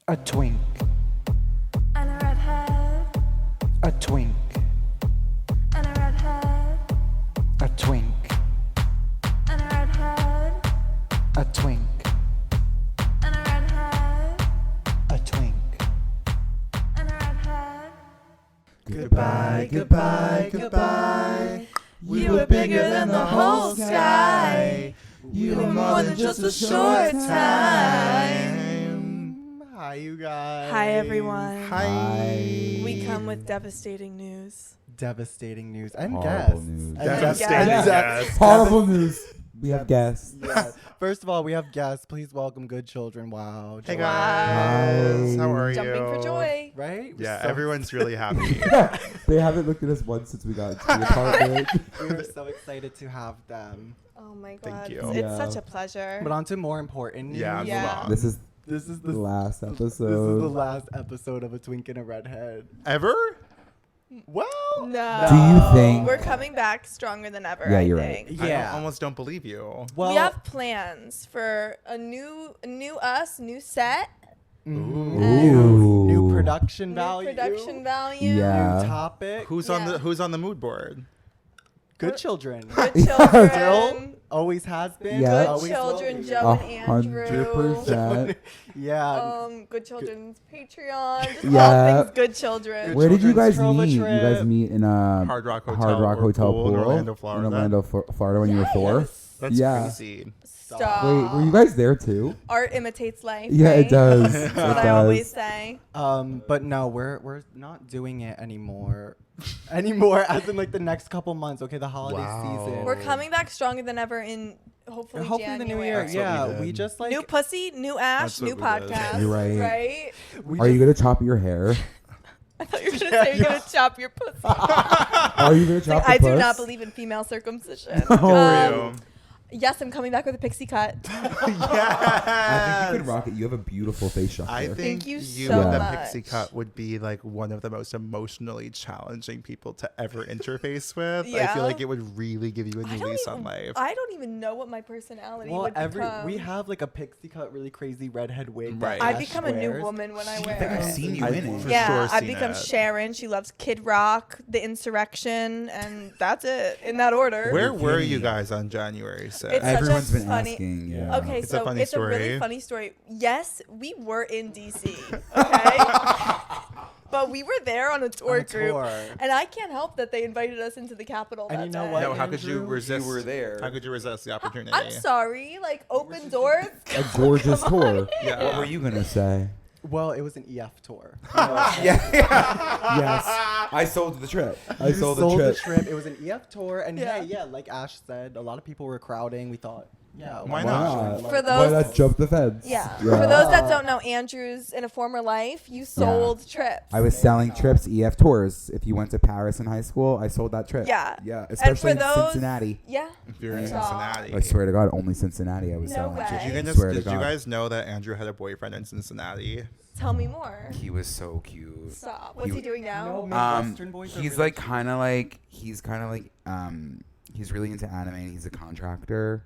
A twink. And a redhead. A twink. And a redhead. A twink. And a redhead. A twink. And a redhead. A twink. And a redhead. Goodbye, goodbye, goodbye. You were bigger than the whole sky. You were more than just a short time. Hi, you guys. Hi, everyone. Hi. We come with devastating news. Devastating news and Horrible guests. news. And Devastating guests. Horrible news. We have guests. Yes. First of all, we have guests. Please welcome good children. Wow. Hey Joy. guys, how are Jumping you? for joy. Right? Yeah, So- everyone's really happy. They haven't looked at us once since we got into the apartment. We were so excited to have them. Oh my Thank God. you. It's Yeah. such a pleasure. But on to more important news. Yeah, Yeah. move on. This is This is the the last This is the episode. last episode of A Twink and a Redhead. Ever? Well, No. Do you think- We're coming back stronger than ever, Yeah, I you're think. right. I yeah. almost don't believe you. Well, We have plans for a new us, new set, Ooh. New production new value. production value. Yeah. New topic. Who's on the mood board? Good children. Good Still children. always has been. Yeah. Good Always will children, be. Joe and Andrew. 100%. Yeah. Good children's Patreon. Just Yeah. all things good children. Good Where did you children's guys trauma meet? trip. You guys meet in a Hard Rock Hard Rock Hotel pool in Orlando, Florida. In Orlando, Florida, when you were 4. Yes. That's Yeah. crazy. Stop. Wait, were you guys there too? Art imitates life. Yeah, right? it does. That's It what I always does. say. But no, we're not doing it anymore. Anymore, as in like the next couple months. Okay, the holiday Wow. season. We're coming back stronger than ever in hopefully Hopefully the new year. January. That's what Yeah, we we did. just like New pussy, new ash, That's what new we did. podcast. You're right. Right? we Are you just- gonna chop your hair? I thought you were gonna say you're gonna chop your pussy. Are you gonna It's like, chop I the do not puss? believe in female circumcision. Oh. For you. Yes, I'm coming back with a pixie cut. I think you could rock it. You have a beautiful face structure. I think Thank you you so with the much. pixie cut would be like one of the most emotionally challenging people to ever interface with. I Yeah. feel like it would really give you a I new don't lease even- on life. I don't even know what my personality Well, would become. we have like a pixie cut, really crazy redhead wig. Right. that I Ash become a new wears. woman when I I wear think I've it. seen you I've in it. for Yeah, sure I seen become it. Sharon. She loves Kid Rock, The Insurrection, and that's it in that order. Where You're were kidding you me. guys on January 6th? It's such a Everyone's been funny- asking. Yeah. Okay, It's a so funny it's a really story. funny story. Yes, we were in DC, okay? But we were there on a tour On a group, tour. and I can't help that they invited us into the Capitol And that you know day. what? No, how could you Andrew, resist? you were there. How could you resist the opportunity? I'm sorry, like open doors. A gorgeous tour. Yeah. What were you gonna say? Well, it was an EF tour. Yes. I sold the trip. I You sold sold the trip. It was an EF tour, and Yeah. hey, yeah, like Ash said, a lot of people were crowding. We thought, yeah, Why Why not? not? For Why those- not jump the fence? Yeah. For those that don't know, Andrews in a former life, you sold trips. I was selling trips, EF tours. If you went to Paris in high school, I sold that trip. Yeah. Yeah, And especially for in those- Cincinnati. Yeah. If you're in Stop. Cincinnati. I swear to God, only Cincinnati I was No selling. way. Did you I guys, swear to did you God. guys know that Andrew had a boyfriend in Cincinnati? Tell me more. He was so cute. Stop. What's he doing now? Midwestern boys are He's really like cute. kind of like he's really into anime. And he's a contractor.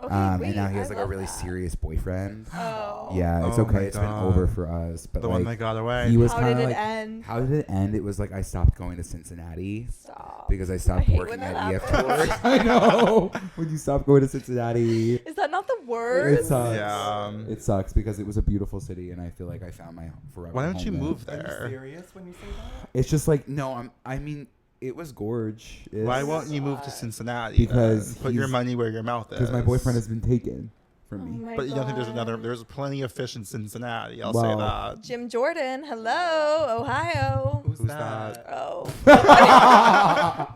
Okay, and wait, now he I has like a love really that. serious boyfriend. Oh. Yeah, it's Oh my okay. It's been God. over for us. But The like one that got away. he was How kind did of it like. end? How did it end? It was like I stopped going to Cincinnati Stop. because I stopped hate working when that at EF happens. Tours. I know. When you stop going to Cincinnati, Is that not the word? it sucks. Yeah. It sucks because it was a beautiful city, and I feel like I found my forever. Why don't you home move Are you there? serious when you say that? It's just like no. I mean, it was gorge. Why won't you move to Cincinnati? Because then? Put your he's- money where your mouth is. Because my boyfriend has been taken Oh from me. my But you don't think there's God. another? There's plenty of fish in Cincinnati. I'll Well- say that. Jim Jordan. Hello, Ohio. Who's Who's that? Oh.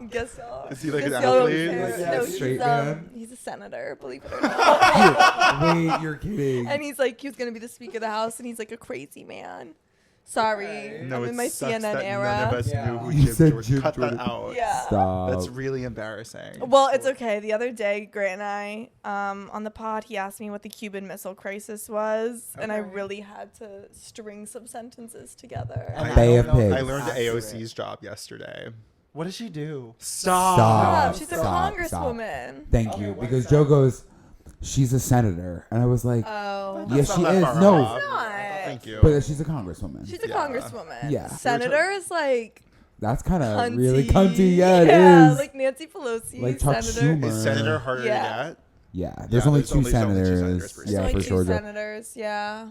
Guess so. Is he like an Guess y'all don't athlete? care. Like, yeah, No, straight man? he's a senator, believe it or not. Wait, you're kidding. And he's like, he was gonna be the Speaker of the House, and he's like a crazy man. Sorry, No, I'm it in my sucks CNN that era. none of us Yeah. knew who You Jim said Jordan. Jim Cut Jordan. that out. Yeah. Stop. That's really embarrassing. Well, it's okay. The other day, Grant and I, on the pod, he asked me what the Cuban Missile Crisis was, and I Okay. really had to string some sentences together. And Bay I of don't know if Pigs. I it's learned accurate. AOC's job yesterday. What does she do? Stop. She's a Stop. congresswoman. Thank Okay, you. what Because is Joe that? goes, she's a senator. And I was like, Oh. yes, That's she not that is. far No. off. It's not. Thank you. But she's a congresswoman. She's a Yeah. congresswoman. Yeah. Senator is like That's kind of cunty. really cunty. Yeah, it is. Like Nancy Pelosi. Like Chuck Senator. Schumer. Is Senator harder Yeah. to get? Yeah, there's only two senators. There's Yeah, only for two sure. senators. Yeah.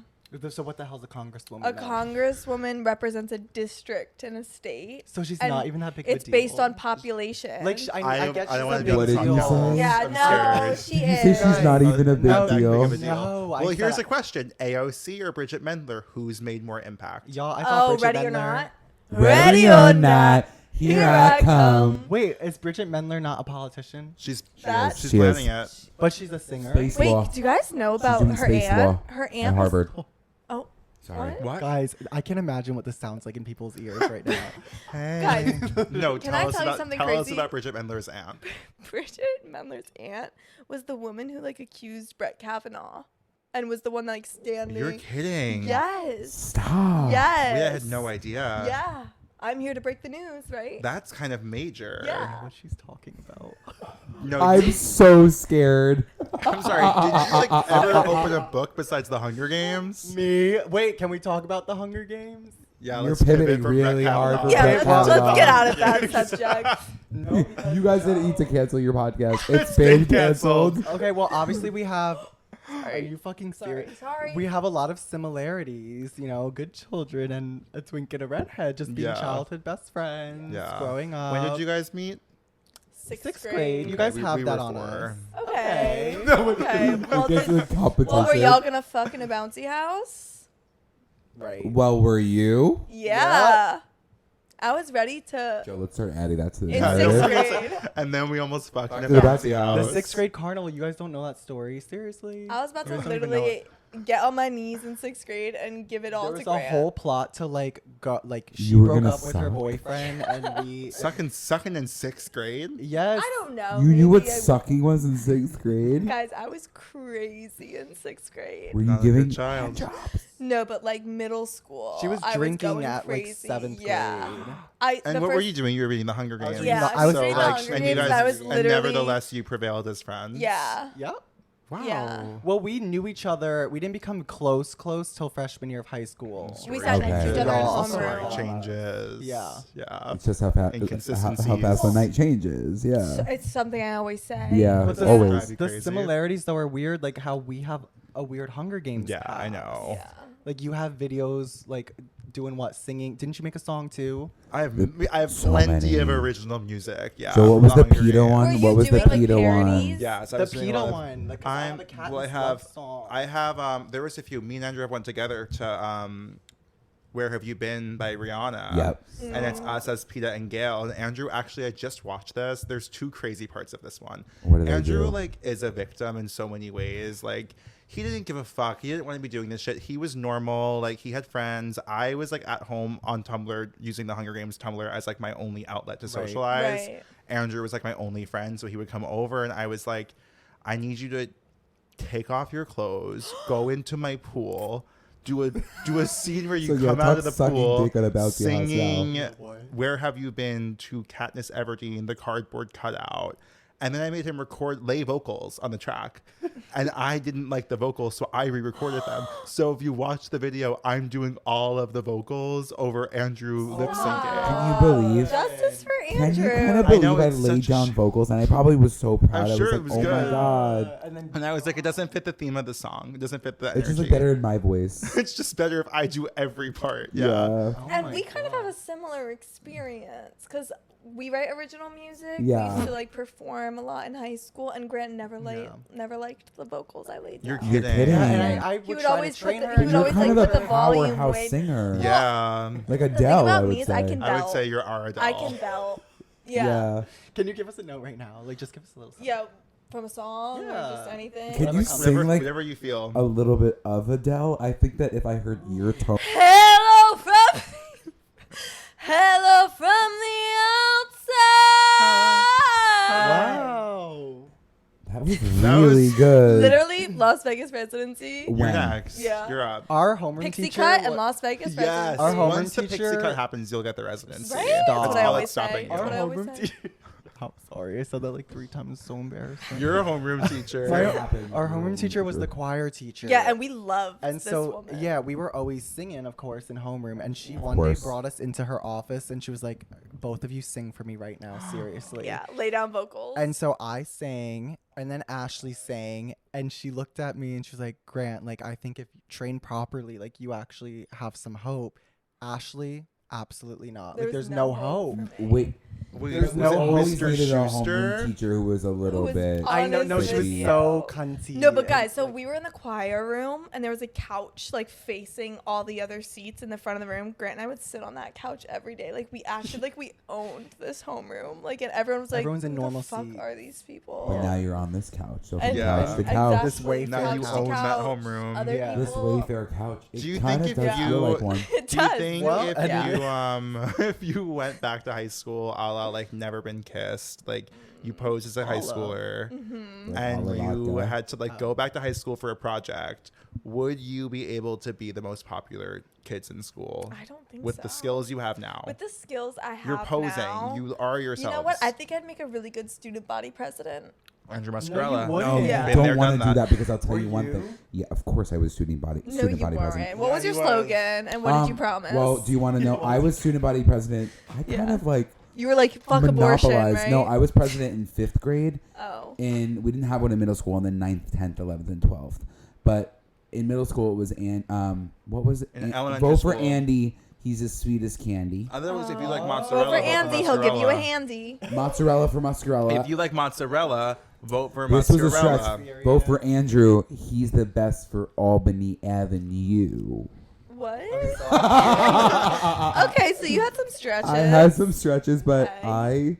So what the hell's a congresswoman? A then? congresswoman represents a district in a state. So she's and not even that big of a It's deal. based on population. Like I get I don't she's wanna a be big on What this did you podcast. say? yeah, I'm no, scared. she Did you is. say she's not even a big Not that big deal? of a deal. No, I Well, here's said- a question: AOC or Bridget Mendler? Who's made more impact? Y'all, I thought Oh, Bridget ready or Mendler- not? Ready or not, here I come. Wait, is Bridget Mendler not a politician? She's That- she's She planning is. it. But she's a singer. Space Wait, law. do you guys know She's about doing her space aunt? law Her at aunt. Was, Harvard. oh, Sorry. What? Guys, I can't imagine what this sounds like in people's ears right now. Guys, No, Can tell I us tell you about something tell us crazy? about Bridget Mendler's aunt. Bridget Mendler's aunt was the woman who like accused Brett Kavanaugh, and was the one like standing. You're kidding. Yes. Stop. Yes. We had no idea. Yeah. I'm here to break the news, right? That's kind of major. Yeah. What she's talking about. No, I'm so scared. I'm sorry. Did you like ever open a book besides the Hunger Games? Me? Wait, can we talk about the Hunger Games? Yeah, You're let's pivot pivoting from really Brett hard Kavanaugh. for yeah, Brett let's Kavanaugh. get out of that subject. No. You guys didn't need to cancel your podcast. It's It's been been canceled. canceled. Okay, well, obviously we have. Are you fucking Sorry, serious? sorry. We have a lot of similarities, you know, good children and a twink and a redhead, just being Yeah. childhood best friends, Yeah. growing up. When did you guys meet? Sixth grade. You guys we- have we that were on four. us. Okay. Okay. Okay. Well, I guess then- it's a competition. well, were y'all gonna fuck in a bouncy house? Right. Well, were you? Yeah. I was ready to. Joe, let's start adding that to the In narrative. sixth grade. And then we almost fucked in a Yeah, bouncy The house. sixth grade carnival. You guys don't know that story? Seriously? I was about You to guys don't even know literally get on my knees in sixth grade and give it all There to was a Grant. whole plot to like go like she You were broke gonna up with her suck? boyfriend and we Sucking in sixth grade? yes I don't know. You knew what maybe I- sucking was in sixth grade? Guys, I was crazy in sixth grade. Were you Not a giving good child. No, but like middle school. she was I drinking going at like crazy. 7th Yeah. grade. And what were you doing? You were reading the Hunger I was Games. reading Yeah, I was reading reading the like Hunger and you Games, guys, I was and literally- nevertheless, you prevailed as friends. Yeah. Yep. Wow. Yeah. Well, we knew each other. We didn't become close till freshman year of high school. We sat next to each other in Oh, the Story homeroom. changes. Yeah. Yeah. It's just how fast the night changes. So Yeah. it's something I always say. Yeah, But the, always. That'd be the crazy. similarities though are weird, like how we have a weird Hunger Games. Yeah, I past. know. Yeah. Like you have videos like doing what, singing? Didn't you make a song too? I have So plenty of many. original music. Yeah. So what was the Hunger PETA Games. one? Were you What was the doing, like, PETA one? parodies? Yeah, so I The was doing a lot PETA of- one. Like, I'm the Katniss well. love song. I have. There was a few. Me and Andrew have one together to "Where Have You Been" by Rihanna. Yep. And it's us as Peta and Gail. And Andrew, actually, I just watched this. There's two crazy parts of this one. What did they Andrew do? like is a victim in so many ways. Like he didn't give a fuck. He didn't want to be doing this shit. He was normal. Like he had friends. I was like at home on Tumblr using the Hunger Games Tumblr as like my only outlet to Right. socialize. Right. Andrew was like my only friend, so he would come over, and I was like, I need you to take off your clothes, go into my pool, do a scene where you So yeah, come out of the Tuck's sucking pool dick at a bouncy house now. singing Oh, boy. "Where Have You Been" to Katniss Everdeen, the cardboard cutout. And then I made him lay vocals on the track. And I didn't like the vocals, so I re-recorded them. So if you watch the video, I'm doing all of the vocals over Andrew lip syncing. Can you believe? Justice for Can Andrew. you kind of I know, believe I it's laid such a down vocals and I probably was so proud. I'm I sure was it like, was oh my good. god. And then And I was like, it doesn't fit the theme of the song. It doesn't fit the energy. It's just like better in my voice. It's just better if I do every part. Yeah. Oh And my we kind of God. have a similar experience because we write original music. Yeah. We used to like perform a lot in high school, and Grant never liked the vocals I laid You're down. You're kidding. kidding. Yeah, and I He would would try always to put train the- her. he would You're always, kind like, of put a the volume powerhouse way- singer. Yeah. Like The thing Adele, about I me would is I say. can I would belt. say you're our Adele. I can belt. Yeah. Can you give us a note right now? Like, just give us a little. Yeah. From a song or Yeah. just anything. Can you Whatever sing Whatever, like whatever you feel. a little bit of Adele? I think that if I heard your tone, Hello from Hello from the outside. Wow. that was That really was good. Literally Las Vegas residency. You're When? next. Yeah. You're up. Our homeroom Pixie teacher. cut and Las Vegas Yes. residency. Our homeroom Once the teacher- pixie cut happens, you'll get the residency. Right? That's That's what I all always that's stopping say. you. That's Our what I always homeroom say. teacher. I'm sorry. I said that like 3 times. So embarrassing. You're a homeroom teacher. Our homeroom teacher was the choir teacher. Yeah, and we loved And this so, woman. yeah, we were always singing, of course, in homeroom. And she one course. day brought us into her office and she was like, both of you sing for me right now, seriously. Yeah, lay down vocals. And so I sang, and then Ashley sang, and she looked at me and she was like, Grant, like, I think if you train properly, like, you actually have some hope. Ashley, absolutely not. Like, there's no hope. for me. Wait, There's was no it always Mr. needed a homeroom Schuster? teacher who was a little was bit. awesome. I know, no, she was Honestly. so cunty. No, but and, guys, so like, we were in the choir room, and there was a couch like facing all the other seats in the front of the room. Grant and I would sit on that couch every day. Like we acted like we owned this homeroom. Like, and everyone was like, Everyone's in "Who normal the fuck seat." are these people?" But now you're on this couch. So And- from Yeah. couch to couch. This Wayfair Now you couch. own that homeroom. Other Yeah. This people, Wayfair couch. It Do you kind think of if does you- feel like one. It Do you does. think Well, if and you if you went back to high school, a la like never been kissed, like you posed as a high Holla. schooler, Mm-hmm. Like and all the you vodka. had to like go back to high school for a project, would you be able to be the most popular kids in school I don't think with so. the skills you have now? With the skills I have You're posing. now, You are yourself. You know what? I think I'd make a really good student body president. Andrew you Muscarella. wouldn't. No, Yeah. you Been there, don't want done to do that. that because I'll tell Were you one you? thing. Yeah, of course I was student body No, student you body weren't. president. What was Yeah, your he was. slogan, and what did you promise? Well, do you want to know? I was student body president. I kind Yeah. of like You were like, fuck abortion, monopolized. right? No, I was president in 5th grade, Oh. and we didn't have one in middle school, and then 9th, 10th, 11th, and 12th. But in middle school, it was what was it? In elementary Vote for school. Andy. He's as sweet as candy. I thought it was if you like Vote mozzarella. for vote Andy. He'll give you a mozzarella. handy. Mozzarella for Muscarella. If you like mozzarella, vote for This was a mozzarella. stretch. Vote for Andrew. He's the best for Albany Avenue. What? Okay, so you had some stretches. I had some stretches, but Okay.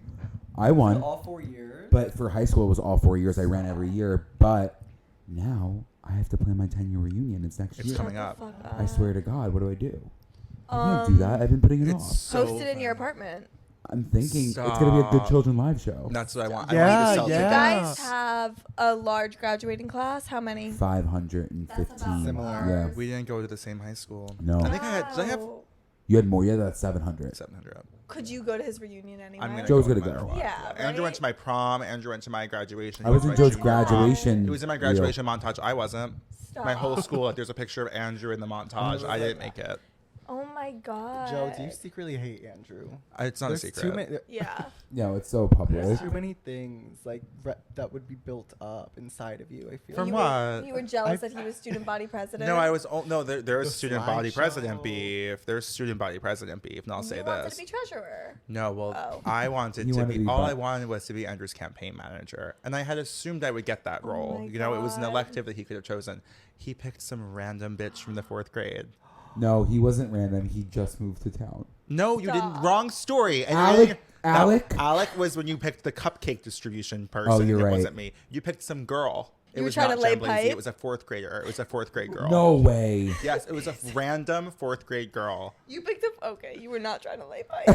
I won. All 4 years. But for high school, it was all 4 years. I ran every year. But now I have to plan my 10-year reunion. It's next It's year. coming up. Fuck I up. swear to God, what do I do? I can't do that. I've been putting it It's off. so Post it in your fun. apartment. I'm thinking it's going to be a good Stop. children live show. That's what I want. Yeah, I want you to sell You yeah. tickets. guys have a large graduating class. How many? 515. Similar. Yeah. We didn't go to the same high school. No. I think I had. Did I have Wow. You had more? Yeah, that's 700. 700 up? Could you go to his reunion anyway? I'm gonna Joe's go no gonna matter go. what. Yeah, Andrew went right? to my prom. Andrew went to my graduation. I was in my Joe's junior graduation. He was in my reel. graduation montage. I wasn't. Stop. My whole school, like, there's a picture of Andrew in the montage. I didn't make it. Oh my god. Joe, do you secretly hate Andrew? It's not There's a Too secret. many, Yeah. No, it's so public. there's too many things like that would be built up inside of you. I feel. From you what? Were, you were jealous that he was student body president. No, I was. No, there's The student body slideshow. president beef. There's student body president beef, and I'll say You wanted this. to be treasurer. No, well, Oh. I wanted You to wanted be. to be All what? I wanted was to be Andrew's campaign manager, and I had assumed I would get that Oh role. my You know, it was an God. elective that he could have chosen. He picked some random bitch from the 4th grade. No, he wasn't random. He just moved to town. No, you didn't. Stop. Wrong story. And Alec- no, Alec? Alec was when you picked the cupcake distribution person. you're it right. wasn't me. You picked some girl. It You were was trying not to lay Jen Blazy. pipe? It was a 4th grader. It was a 4th grade girl. No way. Yes, it was a random 4th grade girl. You picked up. Okay, you were not trying to lay pipe.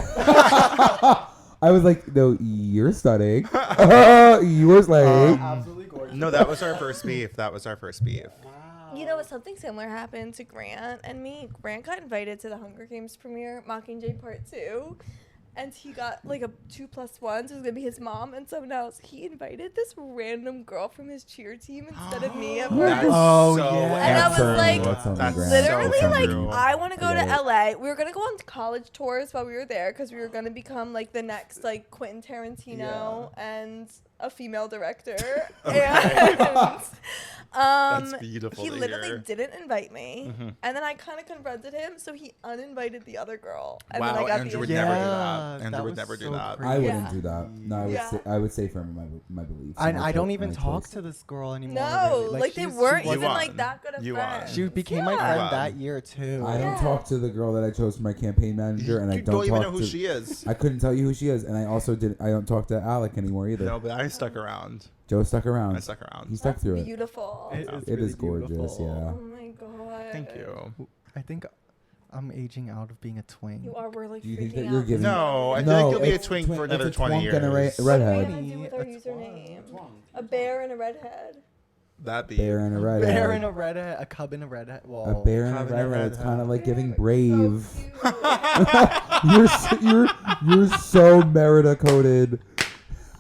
I was like, no, you're studying. You were like, Absolutely gorgeous. No, that was our first beef. That was our first beef. You know, something similar happened to Grant and me. Grant got invited to the Hunger Games premiere, Mockingjay Part 2. And he got like a 2+1, so it was gonna be his mom and someone else. He invited this random girl from his cheer team instead of me at That's first. Oh, so yeah. And I was That's like, that's on the That's ground. Literally, so like, true. I want to go I to get it. LA. We were going to go on college tours while we were there because we were going to become, like, the next, like, Quentin Tarantino and a female director. And That's beautiful he to literally hear. didn't invite me. Mhm. And then I kind of confronted him, so he uninvited the other girl. And Wow, then I got Andrew would the never do Yeah, that. that Andrew would was never do so that. crazy. I wouldn't Yeah. do that. No, Yeah. I would say firm in my beliefs. And my I don't cho- even my talk choice. to this girl anymore. No, really. like, they she weren't even, You like, won. that good of You friends. won. She became my Yeah. friend Wow. that year too. I don't Yeah. talk to the girl that I chose for my campaign manager, and I You don't don't even talk know who to. she is. I couldn't tell you who she is, and I also did. I don't talk to Alec anymore either. No, but I stuck around. Joe stuck around. I stuck around. He stuck That's through it. beautiful. It is, It really is gorgeous. beautiful. Yeah. Oh, my God. Thank you. I think I'm aging out of being a twink. You are. We're, like, Do you think freaking that you're out. giving- No, I No, think you'll be a it's twink twink- for another it's a 20 twink years. and a What are we redhead. gonna do with our username? A bear and a redhead. That be Bear and a redhead. Bear and a redhead, a cub and a redhead. Whoa. A bear and a Cub and a redhead. It's kind of like giving So brave. cute. You're so Merida coded.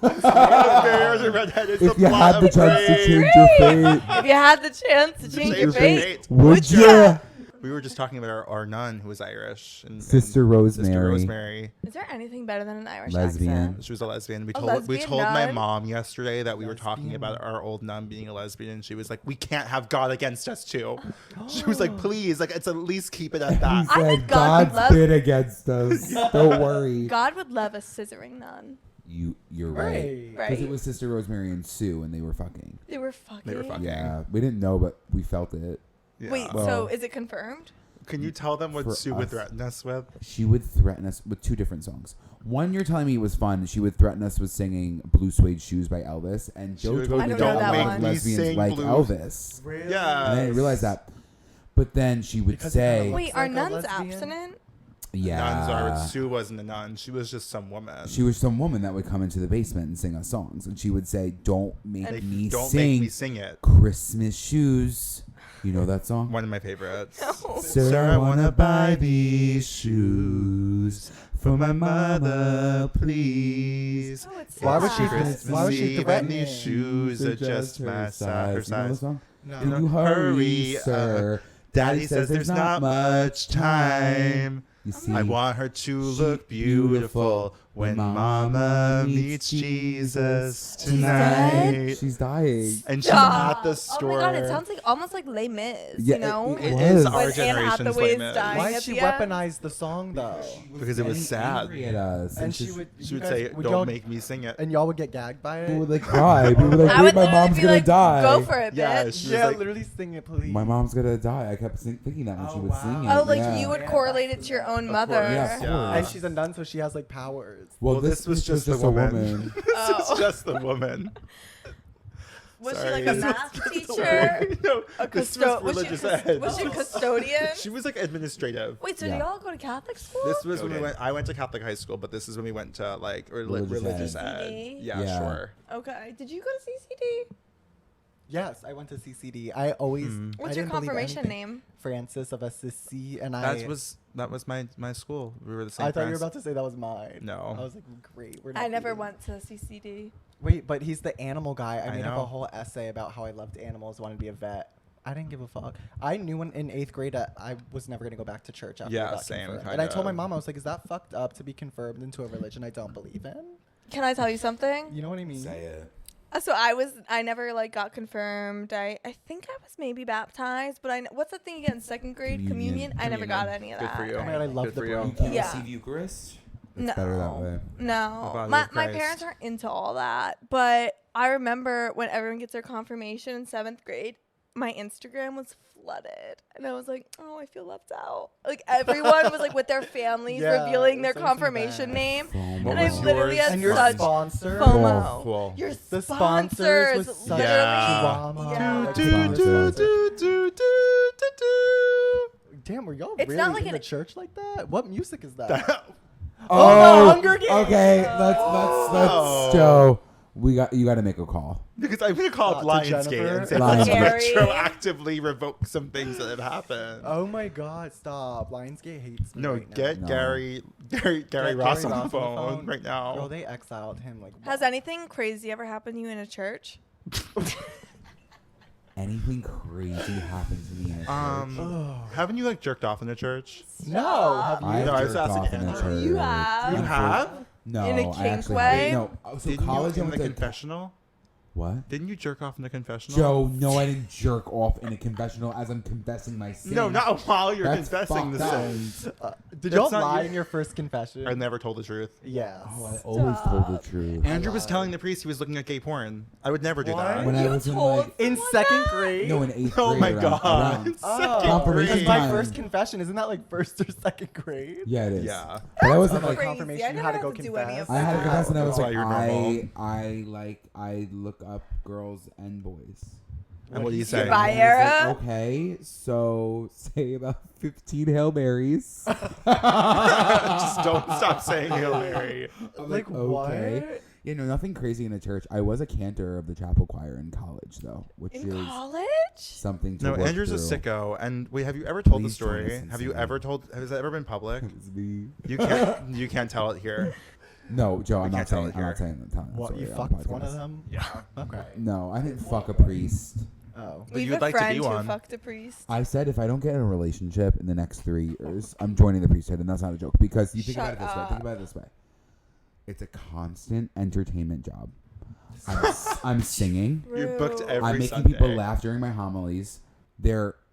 Bears and redhead is If the you plot had the of chance to Brave. change your fate, If you had the chance to change your fate, would you? We were just talking about our nun who was Irish. And Sister Rosemary. Sister Rosemary. is there anything better than an Irish Lesbian. accent? She was a lesbian. We A told lesbian my nun? mom yesterday that we were talking about our old nun being a lesbian, and she was like, "We can't have God against us too." She was like, "Please, like, it's at least keep it at He that." I said, think God would God's love- been against us. Don't worry. God would love a scissoring nun. You're right. Right. Because it was Sister Rosemary and Sue, and they were fucking. They were fucking. They were fucking. Yeah, we didn't know, but we felt it. Yeah. Wait, Well- so is it confirmed? Can you tell them For what Sue would us. threaten us with? She would threaten us with 2 different songs. One, you're telling me it was fun. She would threaten us with singing "Blue Suede Shoes" by Elvis, and She Joe would told go, me I don't know that that a lot one. of Me lesbians sing like blues. Elvis, Really? Yeah. and I didn't realize that. But then she would Because it kinda say, looks Wait, are like a nuns lesbian? abstinent? "Yeah, Nuns are. Sue wasn't a nun. She was just some woman. She was some woman that would come into the basement and sing us songs, and she would say, "Don't make Like, me don't sing make me sing it. Christmas shoes." You know that song? One of my favorites. No. Sir, I wanna buy these shoes for my mother, please. Oh, it's Why would she- sad. why would she Eve, threaten and these me? shoes are just my size. Her You know the size. song? No. Can you hurry, sir? Daddy says there's not much time. You see, I want her to look beautiful when Mama meets Jesus tonight. she's dying. And she's Stop. at the store. Oh my god, it sounds like almost like Les Mis, Yeah, you know? it It was. is When our Anne generation's Hathaway is Layman. dying. Why at she the end. weaponized the song though? Because it was sad. Angry at us. And she just- would. She you would guys- say, would "Don't y'all- make me sing it." And y'all would get gagged by it. People would like cry. People would like, I "Wait, would my literally mom's be gonna like, die. go for it, Yeah, bitch. she was Yeah, like- literally sing it, please. My mom's gonna die." I kept thinking that when she Oh, would wow. sing it. Oh, like yeah. you would correlate it to your own Of mother. course, Yeah, of yeah. course. And she's a nun, so she has like powers. Well, Well, this was just the a woman. This Oh. is just the woman. Was Sorry. she like a This math was just the teacher? woman. No, A this custo- was was, she religious a ed. was she a custodian? She was like administrative. Wait, so Yeah. do y'all go to Catholic school? This was when we Okay. went. I went to Catholic high school, but this is when we went to like religious Religious ed. ed. Yeah, Yeah. sure. Okay. Did you go to CCD? Yes, I went to CCD. I always. Mm. What's I your didn't believe confirmation anything. name? Francis of Assisi, and That was my school. We were the same. I thought you were class. about to say that was mine. No. I was like, great. We're I not never eating. went to CCD. Wait, but he's the animal guy. I I made up know. a whole essay about how I loved animals, wanted to be a vet. I didn't give a fuck. I knew in 8th grade I was never gonna go back to church after Yeah, I got same, confirmed. And I told my kinda. mom, I was like, "Is that fucked up to be confirmed into a religion I don't believe in?" Can I tell you something? You know what I mean? Say it. So I never like got confirmed. I think I was maybe baptized, but what's the thing again? Second grade Communion. communion. I never got any of Good that. for you. Oh my god, I love Good the for you. bro. You can't Yeah. receive Eucharist. It's No. better that way. No, body my of my Christ. parents aren't into all that. But I remember when everyone gets their confirmation in 7th grade, my Instagram was flooded, and I was like, oh, I feel left out. Like everyone was like with their families Yeah, revealing it their was always in the confirmation back. name, FOMO. What and I was literally yours? had And your such sponsor, FOMO. Cool. Your the sponsors, sponsors was such literally. Yeah. drama. Yeah. Like, Do, sponsors. do, Damn, were y'all It's really not like in an- the church like that? What music is that? Oh, the Hunger Games. Okay, Oh. let's Joe. You got to make a call. Because I'm gonna call up To Lionsgate Jennifer? and say Lionsgate. let's Gary. retroactively revoke some things that have happened. Oh my god, stop. Lionsgate hates me No, right get now. No. Gary Get Ross Gary on the phone right now. Girl, they exiled him like Has wow. anything crazy ever happened to you in a church? Anything crazy happened to me in a church? Haven't you like jerked off in the church? No, have you? I have No, I was jerked asking off in a Andrew. church. You have? You have? No, In a I kink actually way? haven't. No, so Didn't college I you in went the to confessional? What? Didn't you jerk off in the confessional? Joe, no, I didn't jerk off in a confessional as I'm confessing my sin. No, not while you're That's confessing the fucked up. sins. Did That's y'all not lie you. in your first confession? I never told the truth. Yes. Oh, I always told the truth. Andrew was lied. telling the priest he was looking at gay porn. I would never do What? that. When I was in told like in someone second that? grade? no in 8th Oh grade. my around- God. around- Oh, Confirmation because my time. first confession isn't that like first or second grade? Yeah, it is. Yeah. But I wasn't Oh, like my confirmation, I you never had to had go to do any of confess. I had a confess and I was That's why like you're normal. I look up girls and boys. And what do you Your say? bi And I was like, era? okay, so say about 15 Hail Marys. Just don't stop saying Hail Mary. I'm Like, what? You know, nothing crazy in the church. I was a cantor of the chapel choir in college, though, which In is college? something to No, work Andrew's a through. sicko. And wait, have you ever told the Please join us story? in Have you singing. ever told? Has it ever been public? It's me. You can't tell it here. No, Joe, I'm not can't tell saying. it I'm not here. saying that. What, you on fucked one podcast. of them? Yeah. Okay. No, I didn't fuck a priest. Oh. But We you'd have a like to be friend who one. fucked a priest. I said if I don't get in a relationship in the next 3 years, I'm joining the priesthood, and that's not a joke. Because you think Shut about it this way. up. Think about it this way. It's a constant entertainment job. I'm singing. You're booked Rude. every I'm making Sunday. people laugh during my homilies.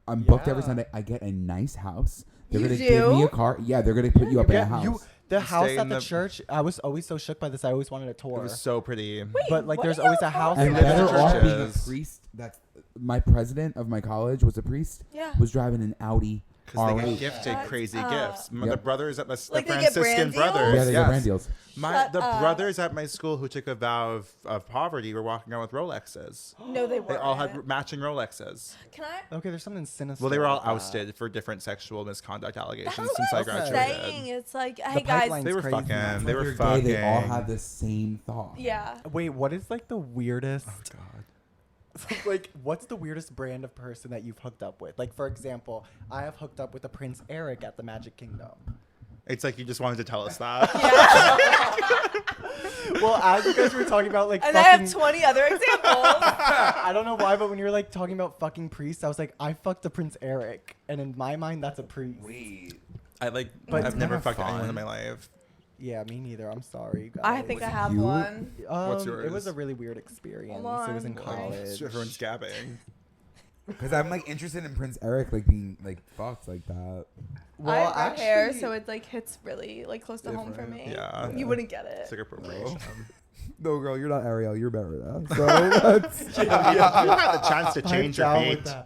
I'm booked every Yeah. Sunday. I get a nice house. They're You gonna give me do? a car. Yeah, they're gonna put you up in a house. The You house stay at in the the- church, I was always so shook by this. I always wanted a It tour. was so pretty. But like, what there's are always y'all a house. And live in better the off being a churches. priest. That's my president of my college was a priest. Yeah. Was driving an Audi Because they R8. get gifted Shut crazy up. gifts. The Yep. brothers at the Like they get Franciscan brand deals? brothers. Yeah, they get yes. brand deals. Shut The up. brothers at my school who took a vow of poverty were walking around with Rolexes. No, they weren't. They all had matching Rolexes. Can I? Okay, there's something sinister. Well, they were all about that. ousted for different sexual misconduct allegations That's since I what I'm graduated. saying. It's like, hey The guys. pipeline- They were Crazy. fucking. They were They're fucking. gay, they all had the same thought. Yeah. Wait, what is like the weirdest? Oh God. Like, what's the weirdest brand of person that you've hooked up with? Like, for example, I have hooked up with a Prince Eric at the Magic Kingdom. It's like you just wanted to tell us that. Well, as you guys were talking about, like, And I fucking, have 20 other examples. I don't know why, but when you were like talking about fucking priests, I was like, I fucked a Prince Eric, and in my mind, that's a priest. But But I've never not fucked fun. anyone in my life. Yeah, me neither. I'm sorry, guys. I think I have cute? one. What's It was yours? a really weird experience. Hold It was in on. college. Everyone's gabbing. Because I'm like interested in Prince Eric like being like fucked like that. I have red hair, actually- so it like hits really like close to home for Different. me. Yeah. You wouldn't get it. It's like appropriation. No, girl, you're not Ariel. You're Merida. So that's You had the chance to change your I'm down with fate.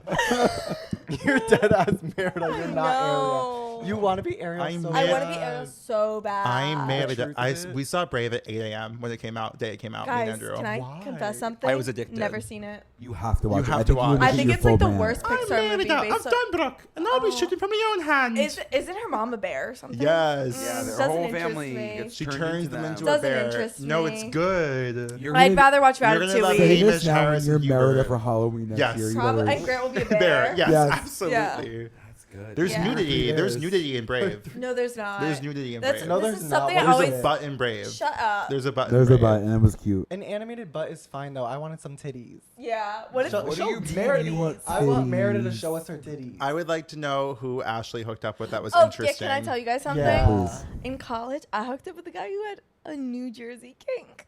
that. You're dead ass Merida. You're not No. Ariel. You want to be Ariel I'm so I mad. want to be Ariel so bad. I married. truth of it? We saw Brave at 8 a.m. when it came out. Day it came out. me Guys, and Andrew. can I Why? confess something? I was addicted. Never seen it. you have to watch. have it. to I think watch you it. I think your it's like full the brand. worst Pixar movie. Based on, Brooke, and I'll be Oh. shooting from my own hands. isn't her mom a bear or something? Yes. Yeah, their Doesn't whole interest family me. gets She turned turns into them them. into a Doesn't bear. interest No, me. it's good. You're I'd gonna rather watch you're gonna love Ratatouille. say Hamish this now when Harris you're and Merida Hubert. for Halloween next Yes. year. You Probably, better- and Grant will be a bear. Bear. Yes, Yes. absolutely. That's good. There's Yeah. nudity. Yes. There's nudity in Brave. No, there's not. There's nudity in That's, Brave. No, this there's is not. something What I is There's always. a butt in Brave. Shut up. There's a butt in There's a Brave. butt, and it was cute. An animated butt is fine though. I wanted some titties. Yeah. What if? Show, What do show you mean Merida. you want I want Merida to titties? show us her titties. I would like to know who Ashley hooked up with that was Oh, yeah. interesting. Can I tell you guys something? Yeah. Please. In college, I hooked up with a guy who had a New Jersey kink.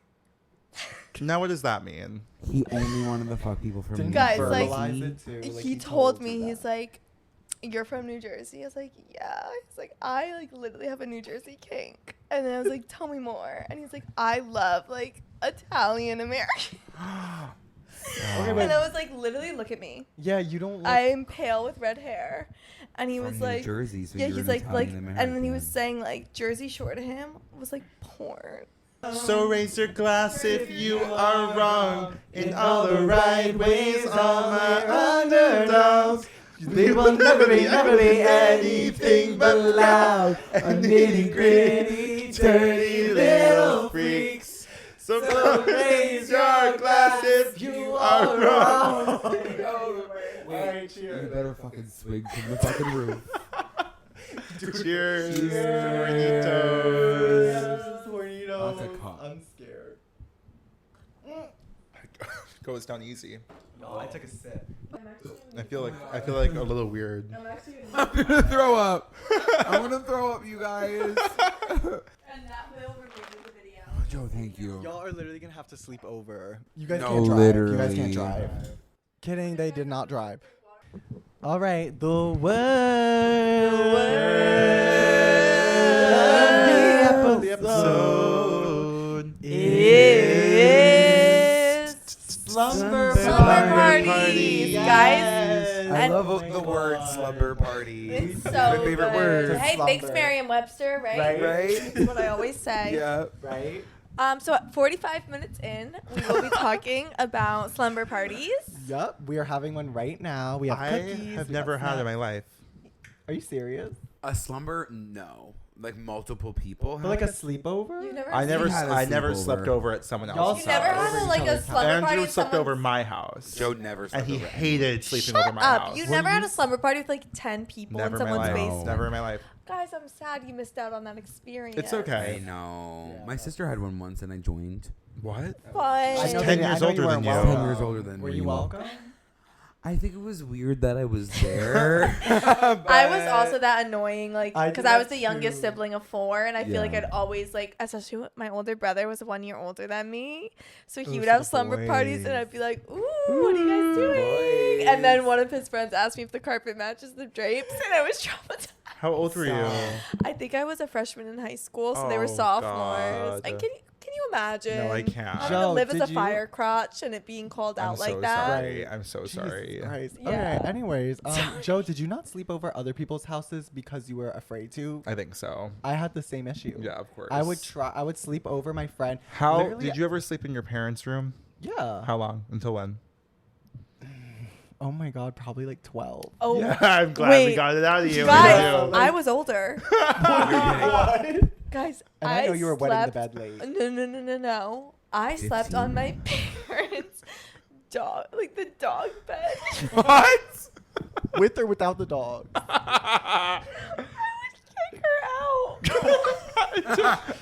Now, what does that mean? He only wanted to fuck people from Didn't New Guys, verbalize like, Jersey. it too. Like, He told you me, that. he's like, "You're from New Jersey." I was like, "Yeah." He's like, "I like literally have a New Jersey kink." And then I was like, "Tell me more." And he's like, "I love like Italian American." Okay, And but I was like, "Literally, look at me. yeah, you don't. Look, I'm pale with red hair." And he From was New like, Jersey, so "Yeah." you're He's an like, Italian and then he was American. saying like Jersey Shore to him was like porn. So raise your glass if you are wrong in all the right ways, all my underdogs. They will never be anything but loud and nitty gritty, dirty little freaks. So raise your glass if you are wrong. Wait, You better fucking swing from the fucking roof. Cheers, Cheers. Hornitos. That's a cup. I'm scared. Goes down easy. No, I took a sip. I feel like a little weird. I'm gonna throw up. I'm gonna throw up, you guys. And that will remove the video. Joe, thank you. Y'all are literally gonna have to sleep over. You guys No, can't drive. You guys literally. can't drive. Kidding, they did not drive. All right, the word. of the episode Is Slumber parties, guys. I And- love the word slumber party. It's so My favorite good. word. Hey, thanks Slumber. Merriam-Webster, right? Right? That's what I always say. Yeah. Right? So at 45 minutes in, we will be talking about slumber parties. Yup, we are having one right now. We have I cookies. have we never got had in snacks. my life. Are you serious? A slumber? No. Like multiple people. But like a sleepover? You've never I never, seen- had a I never sleepover. slept over at someone Y'all else's You never house. had like a slumber party Andrew at slept over someone's- my house. Joe never slept And he over. hated sleeping Shut over my up. house. You never had a slumber party with like 10 people Never in in my someone's life. basement. Never in my life. Guys, I'm sad you missed out on that experience. It's I okay. know. Yeah, My sister had one once and I joined. What? Fun. She's know 10 that- I years know older weren't than you. welcome. 10 years older than Were me. you welcome? I think it was weird that I was there. I was also that annoying, like, I because do I that was the youngest too. sibling of 4, and I feel like Yeah. I'd always, like, especially when my older brother was 1 year older than me, so he Those would are have the slumber parties, and boys. I'd be like, ooh, what are you guys doing? boys. And then one of his friends asked me if the carpet matches the drapes, and I was traumatized. How old were you? I think I was a freshman in high school, so they were Oh, sophomores. God. And can you imagine? No, I can't. Having to Joe, live as did a you- fire crotch and it being called I'm out so like that. sorry. I'm so Jesus sorry. Christ. Yeah. Okay, anyways, Joe, did you not sleep over other people's houses because you were afraid to? I think so. I had the same issue. Yeah, of course. I would sleep over my friend. How Literally- did you ever sleep in your parents' room? Yeah. How long? Until when? Oh my god, probably like 12. Oh, Yeah, I'm glad we wait. got it out of you. guys, We I was older. What? Guys, And I know you were wetting the slept- bed late. No. I slept on my 15. parents' dog, like the dog bed. What? With or without the dog? I would kick her out.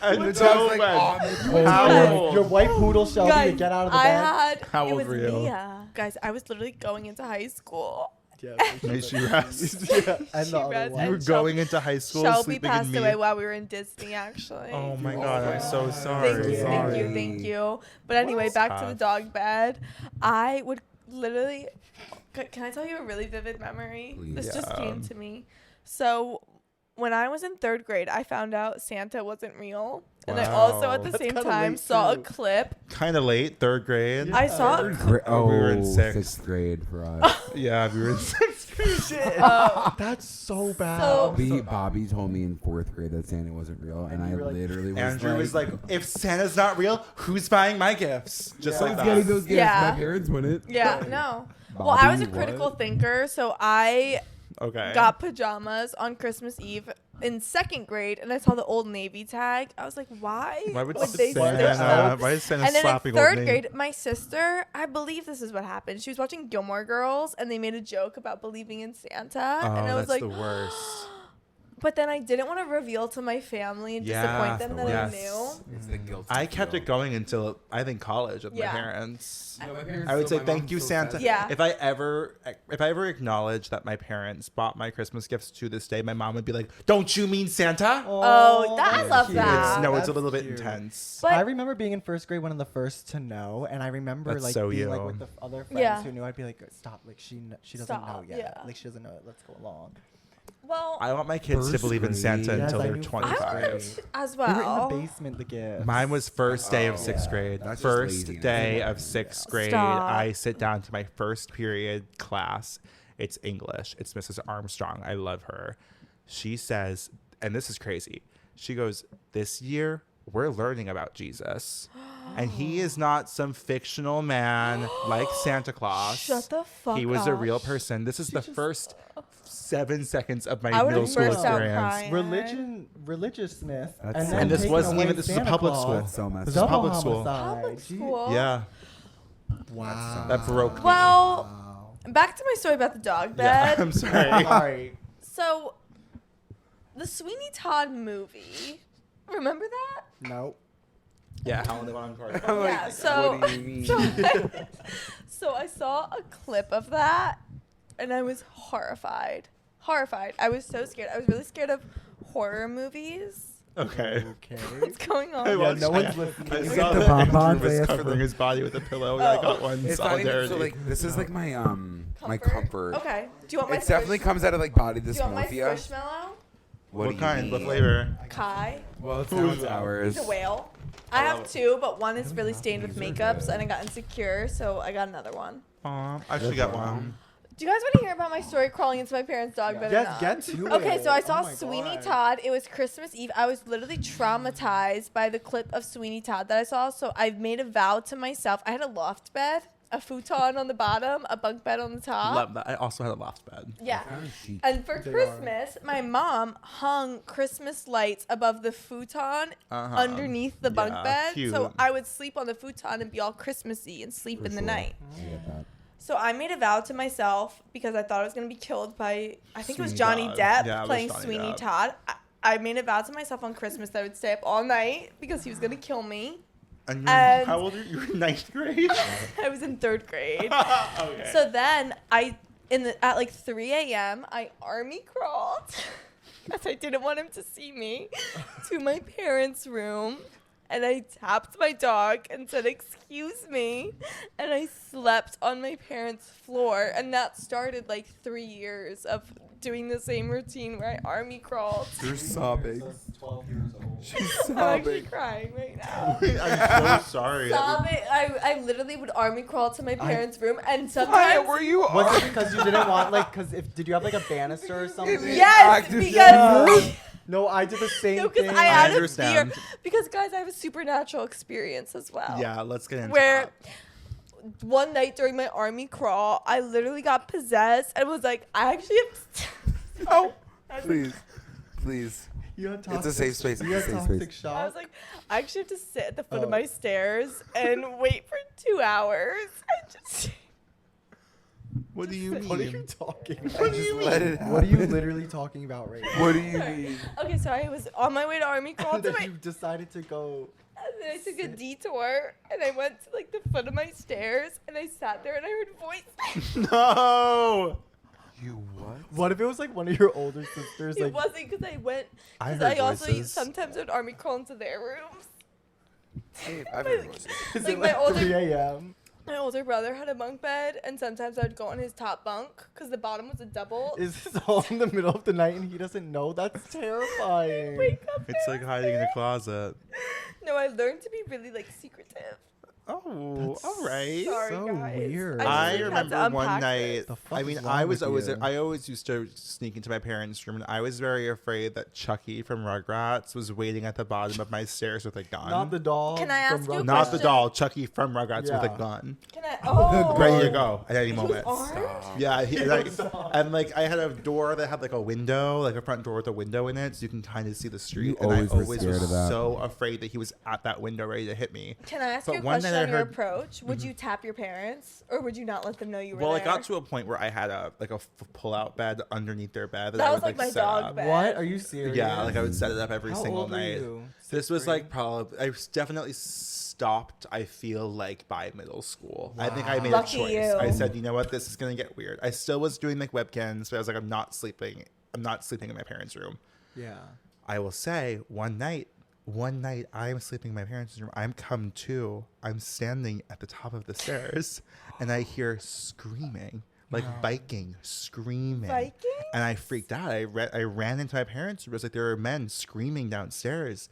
And the Dog's dog like bed. on the How Guys, old? Your white poodle Shelby to Guys, get out of the I bed? had. How it old was were you? Mia. Guys, I was literally going into high school. Yeah, May she rest. yeah, and She the other rests one. You were and going into high school Shelby sleeping passed in me. away while we were in Disney, actually. Oh my Oh god, I'm my so God. sorry. Thank you, Sorry. thank you. But anyway, What's back to the tough? dog bed. I would literally. Can I tell you a really vivid memory? Please. This just Yeah. came to me. So, when I was in 3rd grade, I found out Santa wasn't real, and I also at the That's same kinda time late, saw a too. clip. Kind of late, 3rd grade. I saw. Third gra- Oh, we were in sixth. 6th grade for us. Yeah, we were in 6th grade. That's so bad. So- Bobby told me in 4th grade that Santa wasn't real, and And I you were like- literally was Andrew was like, if Santa's not real, who's buying my gifts? Just Yeah. like "Who's getting that. those gifts? Yeah. My parents wouldn't." Yeah, no. Well, I was a Bobby, critical what? thinker, so I Okay. got pajamas on Christmas Eve in 2nd grade, and I saw the Old Navy tag. I was like, why? Why would they stitch Santa? up? Why is Santa And then in slapping 3rd old name? grade, my sister, I believe this is what happened. She was watching Gilmore Girls, and they made a joke about believing in Santa, Oh, and I was that's like, the worst. but then I didn't want to reveal to my family and Yeah, disappoint them that yes. I knew. It's the guilt. I kept it going until I think college with Yeah. my parents. No, my parents I would still- say my thank mom you, still Santa. says it. Yeah. If I ever acknowledge that my parents bought my Christmas gifts to this day, my mom would be like, "Don't you mean Santa?" Oh, I that's love cute. that. No, it's That's a little bit cute. intense. But I remember being in 1st grade, one of the first to know, and I remember That's like so being you. like with the other friends Yeah. who knew. I'd be like, "Stop! Like she doesn't know Stop, yet. yeah. Like she doesn't know it. Let's go along." well, I want my kids to First believe in grade. Santa Yes, until I they're knew first I want 25. them grade. to as We were in well. the basement. The gift. Mine was first day of Oh, 6th yeah. grade. That's just First laziness. day of 6th grade, Stop. I sit down to my first period class. It's English. It's Mrs. Armstrong. I love her. She says, and this is crazy. She goes, "This year we're learning about Jesus. And he is not some fictional man like Santa Claus. Shut the fuck He was a up. real person." This is the first 7 seconds of my I would middle have school burst out experience. crying. religiousness, That's and so then And this taking wasn't away even, this is a Santa public Claus. school. That's so messed This is up. public school. Public Gee. school. Yeah, Wow. that broke me. Well, Wow. back to my story about the dog Yeah, bed. I'm sorry. Sorry. So, the Sweeney Todd movie. Remember that? Nope. Yeah, how they want on card. I'm like, Yeah, so- what do you mean? So I saw a clip of that, and I was horrified. Horrified. I was so scared. I was really scared of horror movies. Okay. Okay. What's going on? I Yeah, watched- no one's I listening. I You saw get the that bonbons Andrew was they have for covering the- his body with a pillow. I got one. It's not even Solidarity. so like this is like my my comfort. Okay. Do you want my It definitely squish- comes out of like body Do you want my dysmorphia. squishmallow? what do you kind? What mean? flavor? Kai. Well, it's Who now is that? ours. It's a whale. I have two, but one is really stained with makeup, and I got insecure, so I got another one. Aw, I actually got one. Do you guys want to hear about my story crawling into my parents' dog bed or Yes, not? get to Okay, it. so I Oh saw my Sweeney God. Todd. It was Christmas Eve. I was literally traumatized by the clip of Sweeney Todd that I saw. So I made a vow to myself. I had a loft bed. a futon on the bottom, a bunk bed on the top. Love that. I also had a loft bed. Yeah. Kind of chic. And for They Christmas, my mom hung Christmas lights above the futon underneath the bunk Yeah, bed. cute. So I would sleep on the futon and be all Christmassy and sleep For in the sure. night. I get that. So I made a vow to myself because I thought I was going to be killed by, I think it was Sweeney Johnny Todd. Depp Yeah, it was playing Johnny Sweeney Depp. Todd. I made a vow to myself on Christmas that I would stay up all night because he was going to kill me. And, And- how old are you? You were in ninth grade? I was in 3rd grade. Okay. So then at like 3 a.m. I army crawled because I didn't want him to see me to my parents' room, and I tapped my dog and said, "Excuse me," and I slept on my parents' floor, and that started like 3 years of doing the same routine where I army crawled. You're sobbing. 12 years old. She's I'm actually sobbing. crying right now. I'm so sorry. Sobbing. I literally would army crawl to my parents' room, and Why sometimes were you Was it because you didn't want did you have like a banister or something? yes, Active because No, I did the same no, because thing. I had a fear. understand. Because guys, I have a supernatural experience as well. Yeah, let's get into Where that. one night during my army crawl, I literally got possessed and was like, I actually have. Oh, please, please. You had It's a safe space. You had Safe toxic space. shock. I was like, I actually have to sit at the foot of Oh. my stairs and wait for 2 hours. I just. What do you mean? What are you talking about? What do you Let mean? it happen. What are you literally talking about right now? What do you Sorry. mean? Okay, so I was on my way to army crawl And to then my. you decided to go. And then I took a detour and I went to like the foot of my stairs and I sat there and I heard voices. No. You what? What if it was like one of your older sisters? It Like, wasn't because I went. I Because heard I also voices. sometimes would army crawl into their rooms. Hey, I've heard voices. is like it my like older- 3 a.m.? My older brother had a bunk bed, and sometimes I'd go on his top bunk because the bottom was a double. Is this all in the middle of the night and he doesn't know? That's terrifying. Wake up. It's like hiding in a closet. No, I learned to be really like secretive. Oh, all right. Sorry, so guys. weird. just, I like, had to remember one unpack night. this. The fuck I mean, is wrong I was with always you? I always used to sneak into my parents' room, and I was very afraid that Chucky from Rugrats was waiting at the bottom of my stairs with a gun. Not the doll. Can I from ask you a Rugrats. Not the question? doll, Chucky from Rugrats with a Yeah. gun, Can I? Oh, ready to go at any He was moment. armed? Yeah, and like I had a door that had like a window, like a front door with a window in it, so you can kind of see the street. You and I always were always scared was of that. so afraid that he was at that window ready to hit me. Can I ask But you a one question night I on your heard- approach? Would you tap your parents, or would you not let them know you were Well, there? it got to a point where I had a pull-out bed underneath their bed that That I was would like my set dog up. bed. What? Are you serious? Yeah, like I would set it up every How single old were night. you? This Sixth was like grade? probably I definitely stopped. I feel like by middle school. I think I made Lucky a choice. you. I said, you know what, this is gonna get weird. I still was doing like webcams, but I was like, I'm not sleeping in my parents' room. Yeah. I will say one night I am sleeping in my parents' room. I'm come to. I'm standing at the top of the stairs, and I hear screaming, like Viking screaming. Viking? And I freaked out. I ran into my parents' room. It was like there were men screaming downstairs.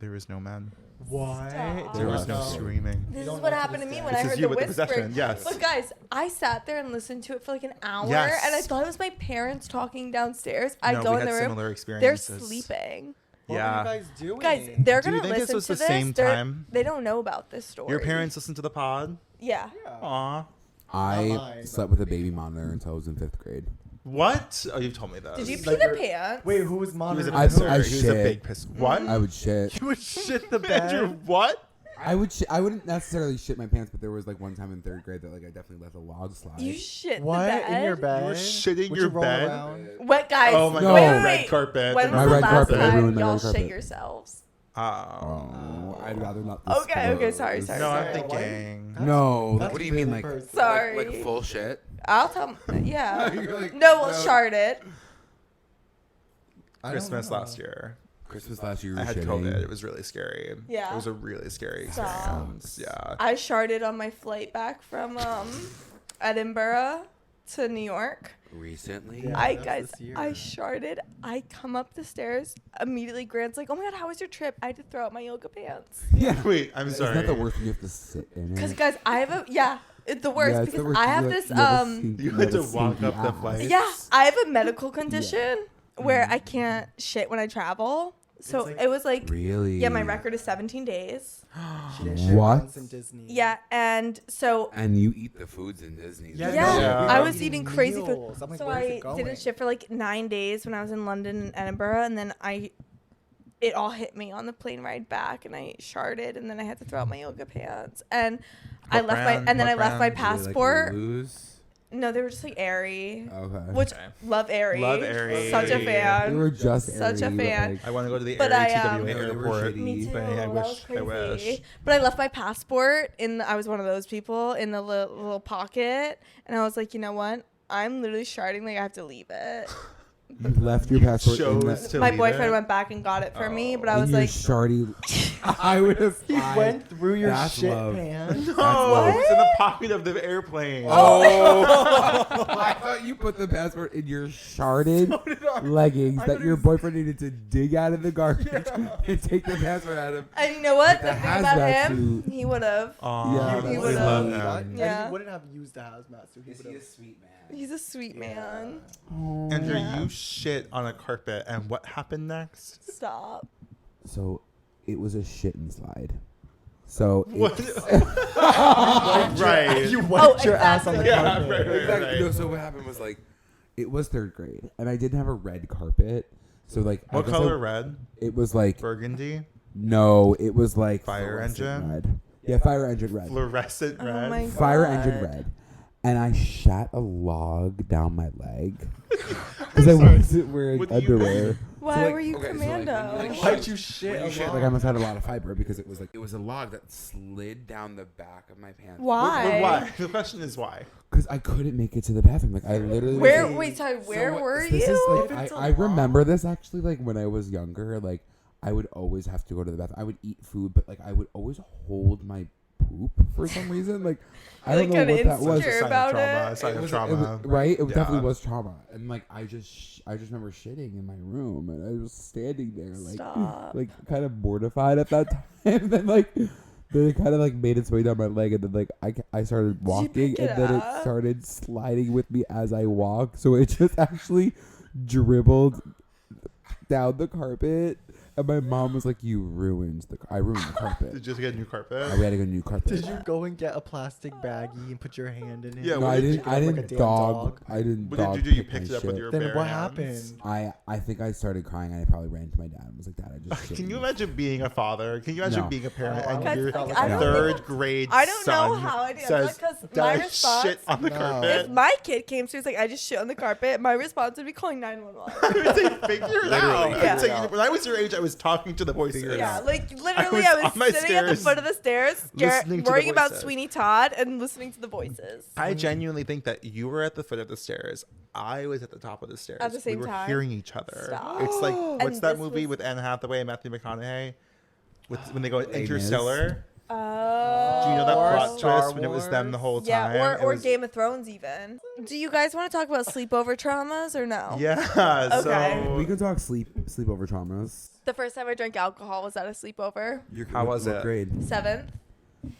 There was no men. What? Stop. There was no No. screaming. This is don't what know to happened to this me day. when This I is heard you the with the whispering. possession, yes. But guys, I sat there and listened to it for like an hour, Yes. and I thought it was my parents talking downstairs. I No, go we in had the room, similar they're experiences. sleeping. What Yeah. were you guys doing? Guys, they're Do you gonna think this listen was to the this. same time? They don't know about this story. Your parents listened to the pod? Yeah. Aw. I mine, slept with a baby monitor until I was in 5th grade. What? Oh, you've told me this. Did you Like pee the your- pants? Wait, who was He was a monitoring? I- pisser. I He was a shit. big piss. What? I would shit. You would shit the Andrew, bed. what? I wouldn't necessarily shit my pants, but there was like one time in 3rd grade that like I definitely let the log slide. You shit What? the bed? In your bed? You were shitting Would your you roll bed? around? What, guys? Oh my No. god, Wait, red carpet. When My was the red last carpet, I time ruined my y'all red shit carpet. yourselves? Oh. Oh, I'd rather not. Okay, okay, disclose. sorry, sorry, No, sorry. I'm thinking. No, That's What do you mean, really like- personal. Sorry. Like full shit? I'll tell. Yeah. You're like, no, well, no. sharded. I don't Christmas know. last year. Christmas last year. I had shitting. COVID. It was really scary. Yeah. It was a really scary Stop. experience. Yeah. I sharded on my flight back from Edinburgh to New York. Recently? Yeah. I that's guys, this year. I sharded. I come up the stairs immediately. Grant's like, "Oh my god, how was your trip?" I had to throw out my yoga pants. Yeah. Wait, I'm Isn't sorry. that the worst when you have to sit in Cause it? guys, I have a it's the worst Yeah, it's the because worst. I have You this you have a stinky- You had have a to walk stinky up the ass. flight. yeah, I have a medical condition where I can't shit when I travel. So like- it was like, Really? yeah, my record is 17 days. She didn't share What? once in Disney. Yeah, and so And you eat the foods in Disney. Yeah, Yeah, no, Yeah. we I were was eating crazy food. meals. I'm like, So where's I it going? didn't shit for like 9 days when I was in London and Edinburgh, and then it all hit me on the plane ride back, and I sharded, and then I had to throw out my yoga pants, and I What left brand? my, and then What I left my brand? passport. Lose? No, they were just like Aerie, Okay. which Okay. love Aerie. Love Aerie. Such a they fan. were just Such a Aerie, but, fan. like, I want to go to the But TWA I, No, they were airport. shitty. Me too. But I That was wish. I crazy. wish. But I left my passport I was one of those people in the little pocket, and I was like, you know what? I'm literally sharding. Like I have to leave it. you left your passport in chose the, to My leave boyfriend it. went back and got it for me, but I in was your like, shardy. I would have. He went through your That's shit love. pants. Oh, it's in the pocket of the airplane. I thought you put the passport in your sharded leggings that your boyfriend needed to dig out of the garbage and take the passport out of. and you know what? The The thing about hazmat him, suit. he would have. Aw, Yeah, he we would've- love What? him. Yeah. And he wouldn't have used the hazmat suit. He Is he a would've- sweet man? He's a sweet man. Andrew, Yeah. you shit on a carpet, and what happened next? Stop. So, it was a shit and slide. So What? it's- Right. You wiped your ass on the exactly. Yeah, carpet. right, right. Exactly. No, so what happened was like, it was third grade, and I didn't have a red carpet. So like, I What guess color? Red? It was like Burgundy? no, it was like Fire fluorescent engine? Red. Yeah, fire engine red. Fluorescent Oh red? my Fire God. engine red. And I shat a log down my leg because I wasn't wearing What do you underwear. Why like- were you okay, so, like, commando? when you, Why'd you shit? When you shit, along? Like I must have had a lot of fiber because it was a log that slid down the back of my pants. Why? Why? The question is why? Because I couldn't make it to the bathroom. Like I literally. Where? was- Wait, sorry. Where So were this you? Is, like, If it's a I remember this actually like when I was younger. Like I would always have to go to the bathroom. I would eat food, but like I would always hold my poop for some reason. Like I don't Like, know kinda what that was. insecure Sign about of trauma. it. Sign It of was, trauma. right? It Yeah. definitely was trauma. And like I just remember shitting in my room, and I was standing there like Stop. like kind of mortified at that time. And then like then it kind of like made its way down my leg, and then like I started walking, pick and it then it up? started sliding with me as I walked. So it just actually dribbled down the carpet. And my mom was like, "You ruined I ruined the carpet." Did you just get a new carpet? We had to get a new carpet. Did you go and get a plastic baggie and put your hand in it? Yeah, No, what I did you didn't. I like a didn't damn dog. dog? I didn't. What dog did you do? You pick my picked it up with shit. your Then bare what hands? happened? I think I started crying, and I probably ran to my dad and was like, "Dad, I just." shit Can you in imagine being a father? Can you imagine No. being a parent Oh, and Guys, your like, I don't third think- grade I don't know son how I did says, that, 'cause my "Dad, response- shit on the No. carpet." If my kid came to, he's like, I just shit on the carpet. My response would be calling 911. I would say, figure it out. Yeah. I'd say, when I was your age, I was talking to the voices. Yeah, like literally, was I was on my sitting at the stairs, foot of the stairs, listening to the worrying about voices. Sweeney Todd and listening to the voices. I genuinely think that you were at the foot of the stairs. I was at the top of the stairs. At the same we were time? hearing each other. Stop. It's like what's And that this movie was- with Anne Hathaway and Matthew McConaughey? When they go Les Interstellar. Oh. Do you know that Or plot Star twist when it was them the whole time? Yeah, It or was- Game of Thrones even. Do you guys want to talk about sleepover traumas or no? Yeah. Okay. So We can talk sleepover traumas. The first time I drank alcohol was at a sleepover. How was what it? Grade? 7th.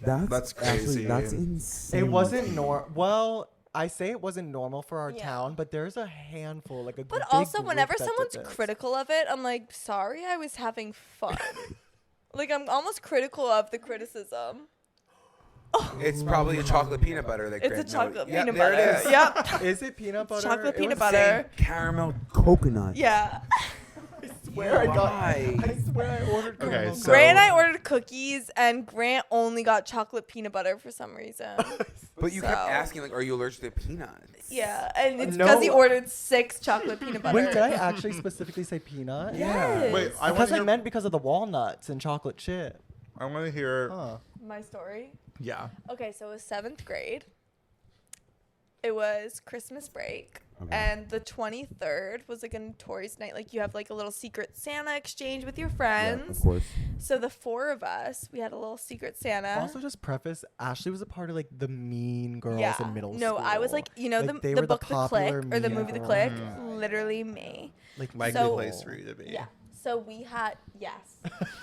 That's crazy. Actually, that's insane. It wasn't well. I say it wasn't normal for our Yeah. town, but there's a handful, like a But big also, group whenever that did someone's this. critical of it, I'm like, sorry, I was having fun. Like, I'm almost critical of the criticism. It's probably a chocolate peanut butter. That It's a Grant chocolate noted. Yeah, peanut there it butter. is. Yep. Is it peanut butter? Chocolate It peanut was butter. Caramel coconut. Yeah. Where I got. Why? I swear I ordered. Okay, caramel so- Grant and I ordered cookies, and Grant only got chocolate peanut butter for some reason. But you kept So- asking, like, are you allergic to peanuts? Yeah, and it's No. because he ordered 6 chocolate peanut butter. Wait, did I actually specifically say peanut? Yes. Wait, I want Because to I hear. meant because of the walnuts and chocolate chip. I want to hear. Huh. My story. Yeah. Okay, so it was 7th grade. It was Christmas break. Okay. And the 23rd was like a notorious night. Like, you have like a little secret Santa exchange with your Yeah, friends. of course. So the 4 of us, we had a little secret Santa. Also, just preface, Ashley was a part of like the mean girls in middle school. No, I was like, you know, Like, they the were the book The Click popular or the mean movie The girl. Click? Literally me. like Likely So- place for you to be. Yeah. So we had, yes.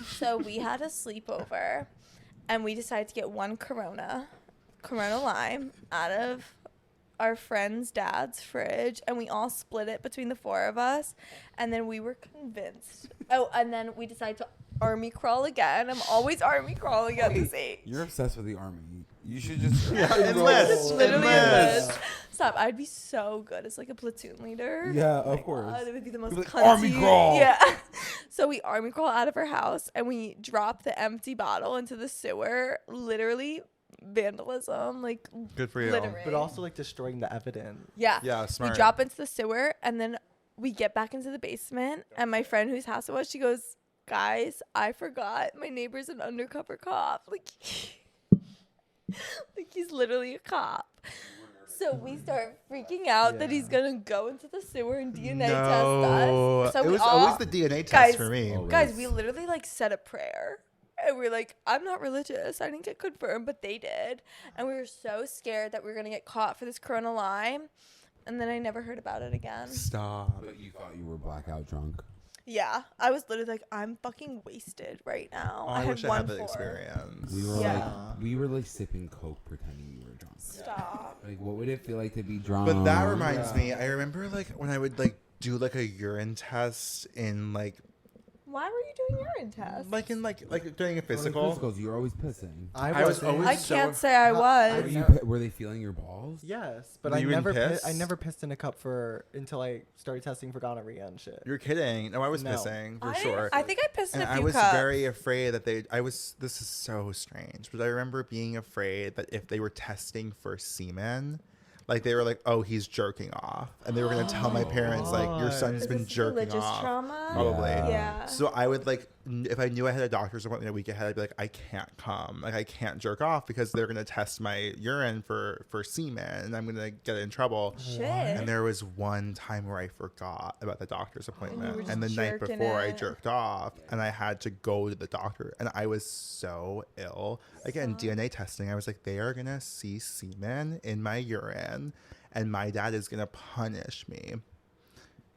So we had a sleepover, and we decided to get one Corona Lime out of our friend's dad's fridge, and we all split it between the 4 of us. And then we were convinced. Oh, and then we decided to army crawl again. I'm always army crawling at this age. You're obsessed with the army. You should just enlist. It's literally Enlist. enlist. Stop. I'd be so good as like a platoon leader. Yeah, Oh my of course. God, it would be the most Like, cunty. army crawl. Yeah. So we army crawl out of her house and we drop the empty bottle into the sewer. Literally vandalism. Like Good for you. littering. But also like destroying the evidence. Yeah. Yeah, smart. We drop into the sewer and then we get back into the basement. And my friend whose house it was, she goes, guys, I forgot my neighbor's an undercover cop. Like, like he's literally a cop. So we start freaking out that he's gonna go into the sewer and DNA test us. So it we was all, always the DNA test guys, for me. Always. guys, we literally like said a prayer. And we're like, I'm not religious. I didn't get confirmed, but they did. And we were so scared that we were gonna get caught for this Corona lime. And then I never heard about it again. Stop. But you thought you were blackout drunk. Yeah, I was literally like, I'm fucking wasted right now. Oh, I I wish had I had one that for. experience. We were like sipping Coke pretending you were drunk. Stop. Like, what would it feel like to be drunk? But that reminds me, I remember like when I would like do like a urine test in like Why were you doing urine tests? like during a For physical. physicals, you're always pissing. I was wasn't. always I so can't say I Were, was. were they feeling your balls? Yes, but Were I you in never piss? I never pissed in a cup until I started testing for gonorrhea and shit. You're kidding. No, I was No. pissing for I sure. think I pissed in And a I few was cups. very afraid that this is so strange, but I remember being afraid that if they were testing for semen, like they were like, oh, he's jerking off. And they were going to tell my parents, like, your son's Is been this jerking religious off. trauma? Probably. Yeah. So I would like, if I knew I had a doctor's appointment a week ahead, I'd be like, I can't come. Like, I can't jerk off because they're going to test my urine for semen and I'm going to get in trouble. Shit. And there was one time where I forgot about the doctor's appointment. were And the just night jerking before I it. jerked off and I had to go to the doctor and I was so ill. Again, DNA testing, I was like, they are going to see semen in my urine and my dad is going to punish me.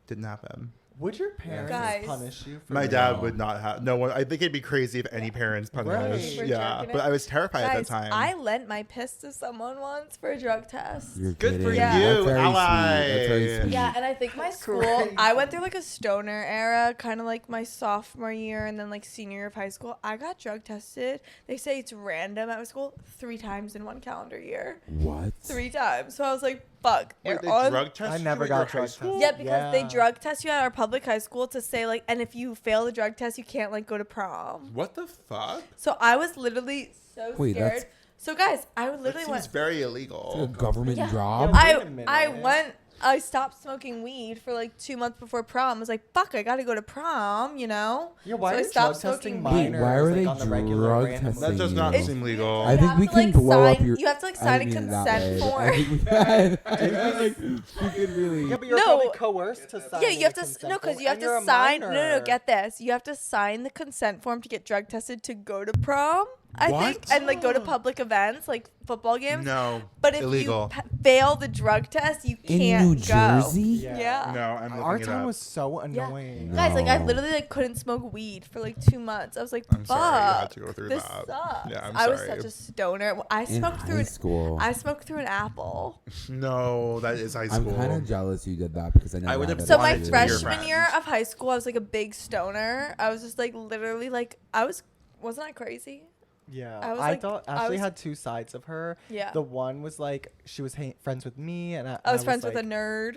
Didn't happen. Would your parents Guys. punish you for My that? dad would not have. No one. I think it'd be crazy if any parents punished. Right. For Yeah, jerking but it. I was terrified at Guys, that time. I lent my piss to someone once for a drug test. You're Good for kidding. you, That's very ally. sweet. That's very sweet. Yeah, and I think my school, I went through like a stoner era, kind of like my sophomore year and then like senior year of high school. I got drug tested. They say it's random at my school 3 times in 1 calendar year. What? 3 times. So I was like, fuck. Wait, they're they on- drug test I you never at got your high drug school? Yeah, because they Yeah. drug test you at our public high school to say like, and if you fail the drug test, you can't like go to prom. What the fuck? So I was literally so Wait, scared. that's- So guys, I That literally seems went. very It's a illegal. government Yeah. job? Yeah, wait a I minute. went. I stopped smoking weed for like 2 months before prom. I was like, fuck, I gotta go to prom, you know? Yeah, why So I are stopped drug testing smoking Wait, minors why are they on the regular drug random testing That does you? not It's- seem legal. I You think have we to, can like, blow up sign- your. you have to, like, I sign a didn't mean it that consent way. form. I think we can. I feel like we could really. Yeah, but you're No. probably coerced to sign. Yeah, you have the to consent no, because form, you have and you're to a sign. No, minor. get this. You have to sign the consent form to get drug tested to go to prom. I think, What? and like go to public events like football games. No. But if illegal. you fail the drug test, you In can't New go. Jersey? Yeah. No, I'm looking Our it town up. was so Yeah. annoying. Guys, like I No. literally like couldn't smoke weed for like 2 months. I was like, I'm fuck. sorry you had to go through this that. sucks. Yeah, I'm I was sorry. such a stoner. I In smoked through high an school. I smoked through an apple. No, that is high I'm school. kind of jealous you did that because I never would had have that So my wanted to be your experience. freshman friend. year of high school, I was like a big stoner. I was just like literally like wasn't I crazy? Yeah, I was, I like- thought I Ashley was- had 2 sides of her. Yeah. The one was like she was friends with me, and I was friends like, with a nerd.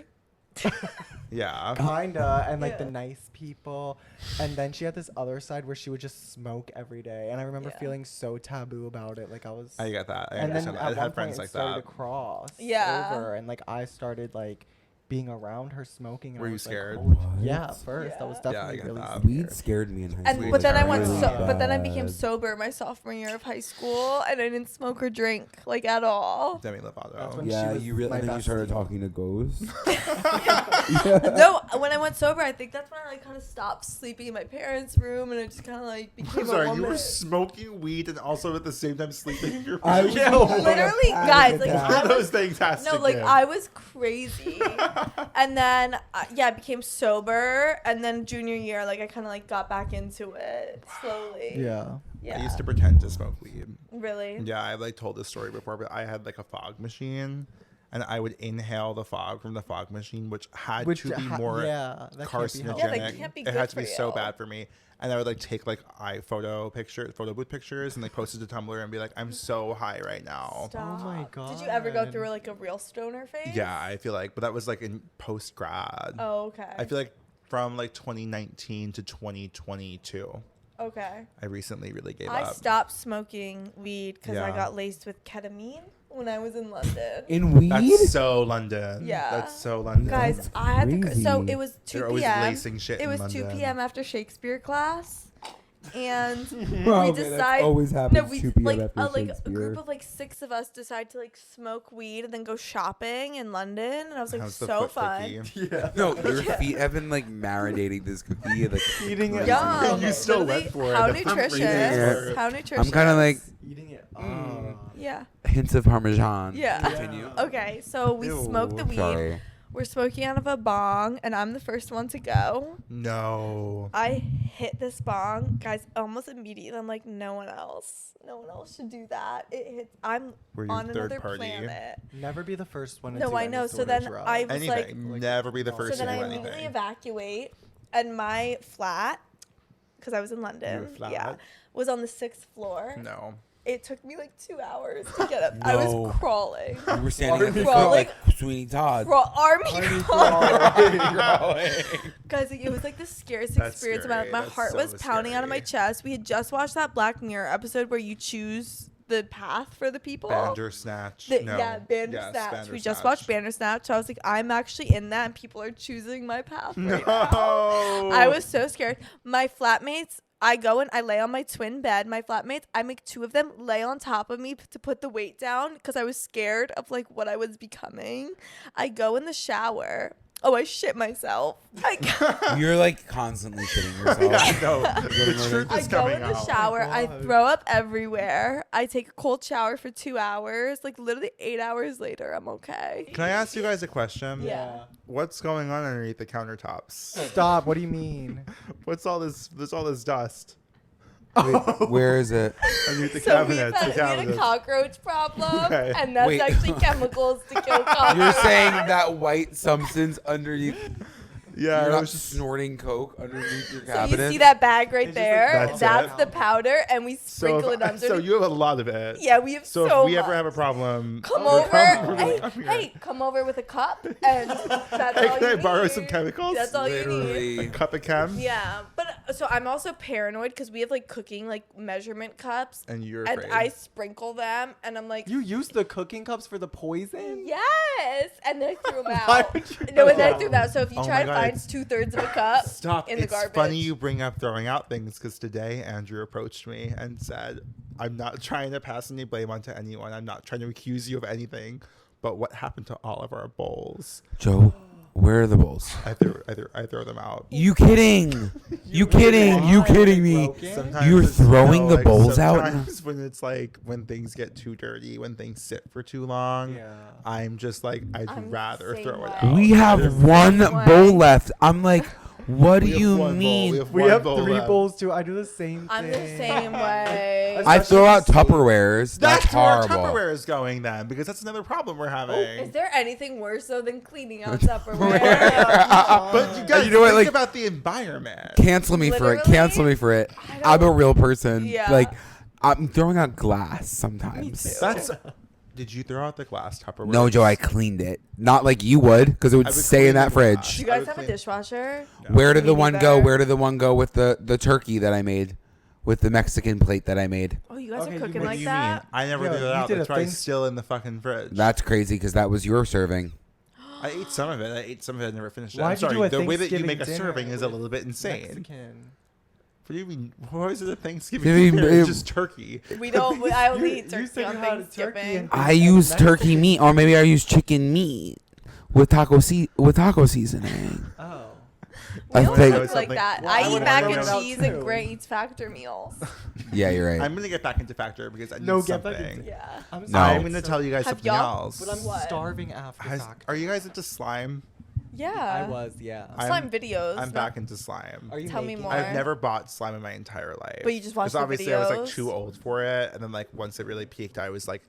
Yeah. kinda, and like Yeah. the nice people. And then she had this other side where she would just smoke every day, and I remember Yeah. feeling so taboo about it. Like I was. I get that. I and then understand that. I at one had friends point like it started that. to cross Yeah. over, and like I started like being around her smoking. And Were I you was like, scared? "Holy-" What? Yeah, at first I was Yeah. Yeah, I definitely get really that. scared. Weed scared me in high And school. but then I went Really but then I became bad. sober my sophomore year of high school and I didn't smoke or drink like at all. Demi That's Lovato. when- Yeah, she was you really. my And then you started bestie. talking to ghosts. No, when I went sober, I think that's when I like kind of stopped sleeping in my parents' room and I just kind of like became I'm sorry, a you woman. were smoking weed and also at the same time sleeping in your I room. was Literally, guys, like One I of was those things has no, to like give. I was crazy, and then yeah, I became sober, and then junior year, like I kind of like got back into it slowly. Yeah. Yeah. I used to pretend to smoke weed. Really. Yeah, I've like told this story before, but I had like a fog machine and I would inhale the fog from the fog machine, which had Which to be ha- more yeah, that can't be healthy. Yeah, that carcinogenic. can't be It good had to be for so you. bad for me. And I would like take like photo booth pictures and like post it to Tumblr and be like, I'm so high right now. Stop. Oh my Did you ever go God. through like a real stoner phase? Yeah, I feel like, but that was like in post grad. Oh, okay. I feel like from like 2019 to 2022, Okay. I recently really gave I up. stopped smoking weed because I Yeah. got laced with ketamine when I was in London. In weed? That's so London. Yeah. That's so London. Guys, That's I had to. So crazy. it was 2 They're always p.m. lacing shit It in was 2 London. p.m. after Shakespeare class, and Well, we okay, that's decide. always happens No, we 2 p.m. like after like a Shakespeare. group of like 6 of us decide to like smoke weed and then go shopping in London, and I was like, How's the so foot fun. cookie? Yeah. No, your feet have been like marinating this cookie. Like Eating it. Yum. You still Literally, went for it. How I'm nutritious. freezing. How nutritious. I'm kind of like Eating it. Yeah. hints of Parmesan. Yeah. Continue. Okay, so we Ew. smoke the weed. Sorry. We're smoking out of a bong, and I'm the first one to go. No. I hit this bong, guys, almost immediately. I'm like, no one else should do that. It hits. I'm Were you on third another party? planet. Never be the first one to No, do I any know. So sort of then drug. I was Anything. like- Never be the So first so to then do I immediately anything. evacuate, and my flat, because I was in London, flat? yeah, was on the 6th floor. No. It took me like 2 hours to get up. I was No. crawling. You were standing at the Crawling. foot like Sweeney Todd. Army crawling. Crawling. Guys, it was like the scariest That's experience. scary. My That's heart so was pounding out of my scary. chest. We had just watched that Black Mirror episode where you choose the path for the people. Bandersnatch. No. Yeah, Bandersnatch. We just watched Bandersnatch. So I was like, I'm actually in that, and people are choosing my path right now. No. I was so scared. My flatmates, I go and I lay on my twin bed. My flatmates, I make 2 of them lay on top of me to put the weight down because I was scared of like what I was becoming. I go in the shower. Oh, I shit myself. You're like constantly shitting yourself. Yeah, no. The truth I is go coming in the out. shower. I God. throw up everywhere. I take a cold shower for 2 hours. Like literally 8 hours later, I'm okay. Can I ask you guys a question? Yeah. What's going on underneath the countertops? Stop. What do you mean? What's all this? There's all this dust Wait, where is it? underneath the So we cabinets. had, The we had a cabinets. cockroach problem, Okay. and that's Wait. actually chemicals to kill cockroaches. You're saying that white substance underneath. Yeah, You're it not was just- snorting coke underneath your So cabinet. you see that bag right It's just like there? That's That's it. the powder, and we sprinkle it underneath. so you have a lot of it. Yeah, we have So, so if we ever much. have a problem, Come we'll over. come Hey, hey, come over with a cup, and that's Hey, all can you I borrow need. some chemicals? That's all you need. Literally. A cup of chem. Yeah, but so I'm also paranoid because we have like cooking like measurement cups, And you're and afraid. I sprinkle them, and I'm like, You used the cooking cups for the poison? yes, and then I threw them Why out. would you No, do and then I that? threw them out. So if you Oh try my to God, find it's- 2/3 of a cup Stop. in the It's garbage, funny you bring up throwing out things because today Andrew approached me and said, I'm not trying to pass any blame onto anyone. I'm not trying to accuse you of anything. But what happened to all of our bowls? Joe, where are the bowls? I throw them out. You kidding? You kidding? You kidding me? Sometimes You're it's, throwing the like, bowls out? sometimes when it's like when things get too dirty, when things sit for too long, Yeah. I'm just like I'd I'm the rather same throw it way. out. We have one way. bowl left. I'm like, what do We have you one bowl. mean? We one have bowl 3 left. bowls too. I do the same thing. I'm the same way. I throw out Especially- Tupperwares. That's That's where our horrible. Tupperware is going then, because that's another problem we're having. Is there anything worse though than cleaning out Tupperware? But you guys You know what, think like- about the environment. Cancel me for it. Literally? Cancel me for it. I I'm a don't- real person. Yeah. Like, I'm throwing out glass sometimes. Me too. That's. Did you throw out the glass Tupperware? No, Joe, I cleaned it. Not like you would, because it would I would stay in clean that the glass. fridge. Do you I guys would have a clean- dishwasher? Where did the Me one neither. go? Where did the one go with the turkey that I made? With the Mexican plate that I made? Oh, you guys Okay, are you- cooking what What like do you that? mean? I never Yeah, threw it you out. did a That's why it's thing- still in the fucking fridge. That's crazy, because that was your serving. I ate some of it. I ate some of it. I never finished it. Why'd I'm you sorry. do a The way that you Thanksgiving make a dinner serving is a with little bit insane. Mexican. What do you mean? Why is it a Thanksgiving Maybe- dinner? maybe- It's just turkey. We don't. I only eat You turkey said on you had a turkey Thanksgiving. and- I use turkey meat, or maybe I use chicken meat with taco seasoning. Oh. We I don't think- cook like that. Well, I I eat would've mac thrown and it out cheese too. and Grant eats Factor meals. Yeah, you're right. I'm gonna get back into Factor because I need No, get something. back into- Yeah. I'm No. sorry, I'm gonna tell you guys Have something y'all- else. But I'm What? starving after Factor. Are you guys into slime? Yeah. I was, yeah. Slime videos. I'm no? back into slime. Are you Tell me making more. it? I've never bought slime in my entire life. But you just watched the obviously I was like videos? too old for it, and then like once it really peaked, I was like,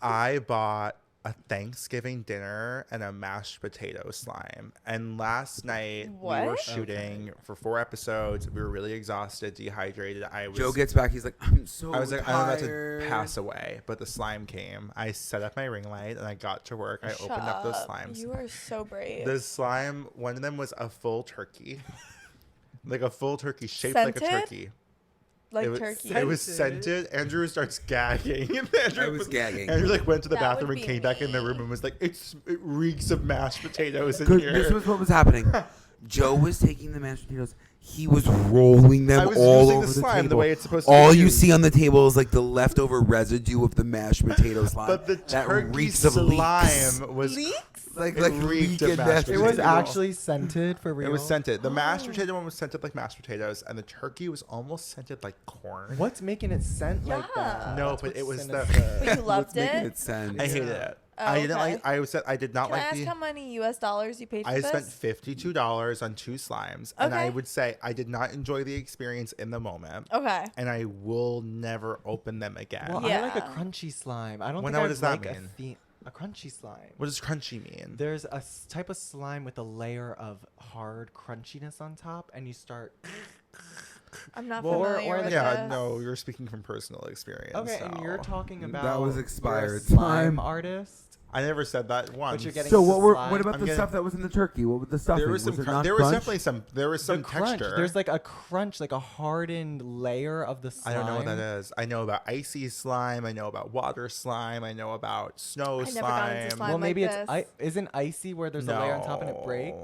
I bought a Thanksgiving dinner and a mashed potato slime. And last night we were What? shooting for 4 episodes. We were really exhausted, dehydrated. Joe gets back. He's like, I'm so I was like, I'm about to tired." pass away, but the slime came. I set up my ring light and I got to work. I opened up those slimes. You are so brave. The slime, one of them was a full turkey, like a full turkey shaped like a Scented? turkey. like it was, turkey. It was scented. Andrew starts gagging. Andrew I was gagging. Andrew like went to the That bathroom would and be came back in the me. room and was like, it reeks of mashed potatoes in 'Cause here. this was what was happening. Joe was taking the mashed potatoes. He was rolling them I was all using over the the slime table. the way it's supposed to All be you used. see on the table is like the leftover residue of the mashed potato slime. But the that turkey reeks of leeks. slime was Leeks? Like it reeked of leek and mashed mashed It was potato. actually scented for real. It was scented. The mashed potato one was scented like mashed potatoes, and the turkey was almost scented like corn. What's making it scent like Yeah. that? No, That's but it what's was the- sinister. But you loved Making it? it sense. I hated it. Oh, I didn't okay. like. I did not Can I like ask the. how many US dollars you paid for I this? spent $52 on 2 slimes, and I Okay. would say I did not enjoy the experience in the moment, Okay. and I will never open them again. Well, I like a Yeah. crunchy slime. I don't Well, think now what I does that like mean? a crunchy slime. What does crunchy mean? There's a type of slime with a layer of hard crunchiness on top, and you start. I'm not Well, or familiar the- with Yeah, this. no, you're speaking from personal experience. Okay, and you're so. talking about That was you're a expired slime slime. artist. I never said that once. you're getting So the what were slime. what about I'm the getting- stuff that was in the turkey? What was the stuffing? There was some. it Crunch. not There was crunch? definitely some. There was some the crunch. texture. There's like a crunch, like a hardened layer of the I slime. don't know what that is. I know about icy slime. I know about water slime. I know about snow I never slime. got into slime. Well, like maybe this. isn't icy where there's a layer on top and it breaks?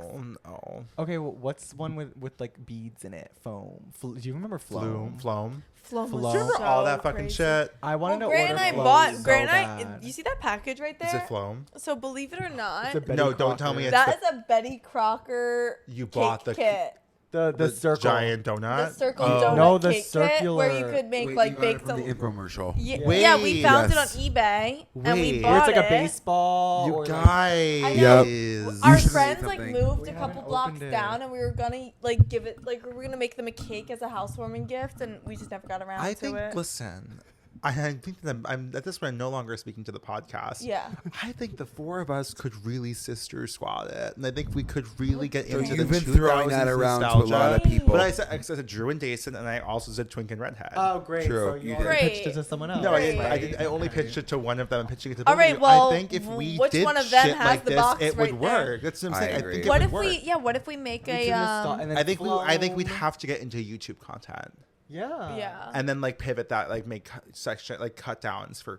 No. Okay, well, what's one with like beads in it? Foam. Do you remember Floam. Floam? Floam. Flum Floam. was Do you remember so all that fucking crazy. shit? I want to know. Grant and I order bought. Floam Grant so and I. bad. You see that package right there? Is it Floam? So believe it or not, It's a Betty No, don't tell Crocker. me it's that is a Betty Crocker You cake bought the- kit. the circle. giant The donut. circle Oh. donut No, the cake kit where you circular- could make Wait, like you got it baked. from the infomercial. Yeah, Wait. yeah, we found Yes. it on eBay and we Wait. bought Where it's like it. a baseball. You or guys. I know. Yep. Our You should've friends made like something. moved We a couple haven't blocks opened it. down, and we were gonna like give it like we were gonna make them a cake as a housewarming gift, and we just never got around I to think. it. Listen, I think that I'm at this point I'm no longer speaking to the podcast. Yeah. I think the 4 of us could really sister squad it, and I think we could really get So into you've the been throwing that 2000s around to a nostalgia. lot of people. But I said Drew and Dason, and I also said Twink and Redhead. Oh, great. True, So you you did. already pitched it Great. to someone else. No, I didn't. Right. I only pitched it to one of them and pitching it to both All of right, you. well, I think if we which did one of them shit has like the this, box it right would there? work. That's what I'm I saying. I agree. think What it if would we? work. Yeah. What if we make We a? do and then I think we'd Floam. have to get into YouTube content. Yeah. Yeah. And then like pivot that, like make section like cut downs for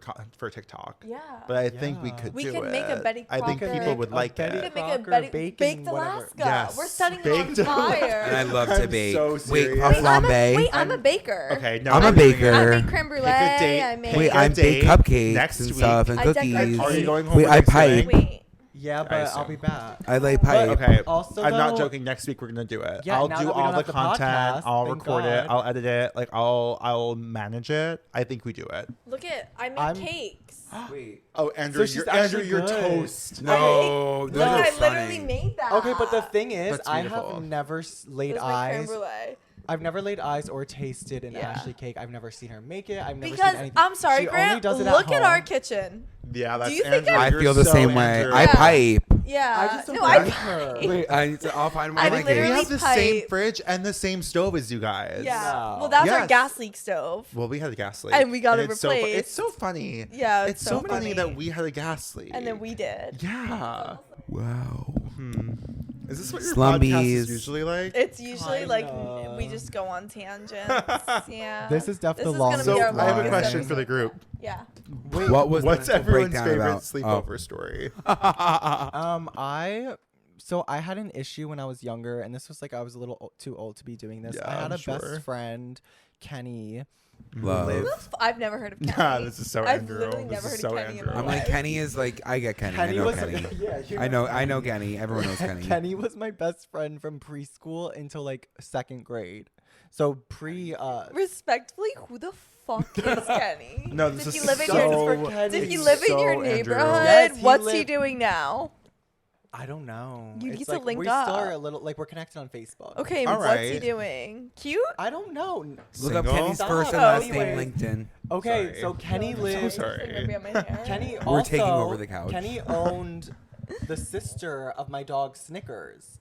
TikTok. Yeah. But I think we Yeah. could We do could it. make a Betty I think Crocker- people would A like Betty We it. could make a Crocker Betty baking baked whatever. Alaska. Yes. We're setting Baked it on Alaska. fire. And I love to I'm bake. so Wait, serious. a Wait, flambe. I'm a baker. Okay, no, I'm a we're doing it. baker. I make creme brulee. Pick a date. I make. Wait, Pick a I date bake cupcakes next and week. stuff and I decorate cookies. Are you going home? Wait, with I next pipe. week? Wait. Yeah, I but I'll assume. be back. I lay pipe. Okay. Also, I'm not though- joking. Next week we're gonna do it. Yeah, I'll now do that we all don't the have the content. podcast, I'll thank record it. God. I'll edit it. Like I'll manage it. I think we do it. Look at I make I'm- cakes. Wait. Oh, Andrew, she's you're Andrew, actually you're good. toast. No, those Look, are I literally stunning. made that. Okay, but the thing is, That's I beautiful. have never laid This is my creme eyes. brulee. I've never laid eyes or tasted an Yeah. Ashley cake. I've never seen her make it. I've never Because seen anything. I'm sorry, She only Grant. does it Look at our home. kitchen. Yeah, that's you think Andrew. I You're feel the so same way. Andrew. I Yeah. pipe. Yeah. I just don't no, like I her. Wait, I'll find one I of my We literally cakes. have the same pipe. fridge and the same stove as you guys. Yeah. No. Well, that's our Yes. gas leak stove. Well, we had a gas leak. And we got it it's so replaced. it's so funny. Yeah, It's it's so so funny that funny. we had a gas leak. And then we did. Yeah. Wow. Is this what your Slumbies. podcast is usually like? It's usually like Kinda. we just go on tangents. Yeah. This is definitely This is long. gonna So be our I have a longest question episode. for the group. Yeah. What was What's the everyone's breakdown favorite about? sleepover story? I had an issue when I was younger, and this was like I was a little too old to be doing this. Yeah, I had I'm a sure. best friend, Kenny. Love. Live. I've never heard of Kenny. Nah, this is so I've Andrew. literally This never is heard so of Kenny in Andrew. my I'm like, life. Kenny is like, I get Kenny. I Kenny know was Kenny. yeah, you I know Kenny. Everyone knows Kenny. Kenny was my best friend from preschool until like second grade. So Respectfully, who the fuck is Kenny? No, this did is he live in so- your for Kenny. Did he It's live in so your Andrew. neighborhood? Yes, he What's he lived- doing now? I don't know. You It's need to like link we still are a up. little like we're connected on Facebook. Okay, All what's he right. doing? Cute? I don't know. Look up Single? Kenny's Stop. first and Oh, last name anyways. LinkedIn. Okay, Sorry. so Kenny No, lives. so sorry. Maybe on my hair. Kenny We're also, taking over the couch. Kenny owned the sister of my dog Snickers.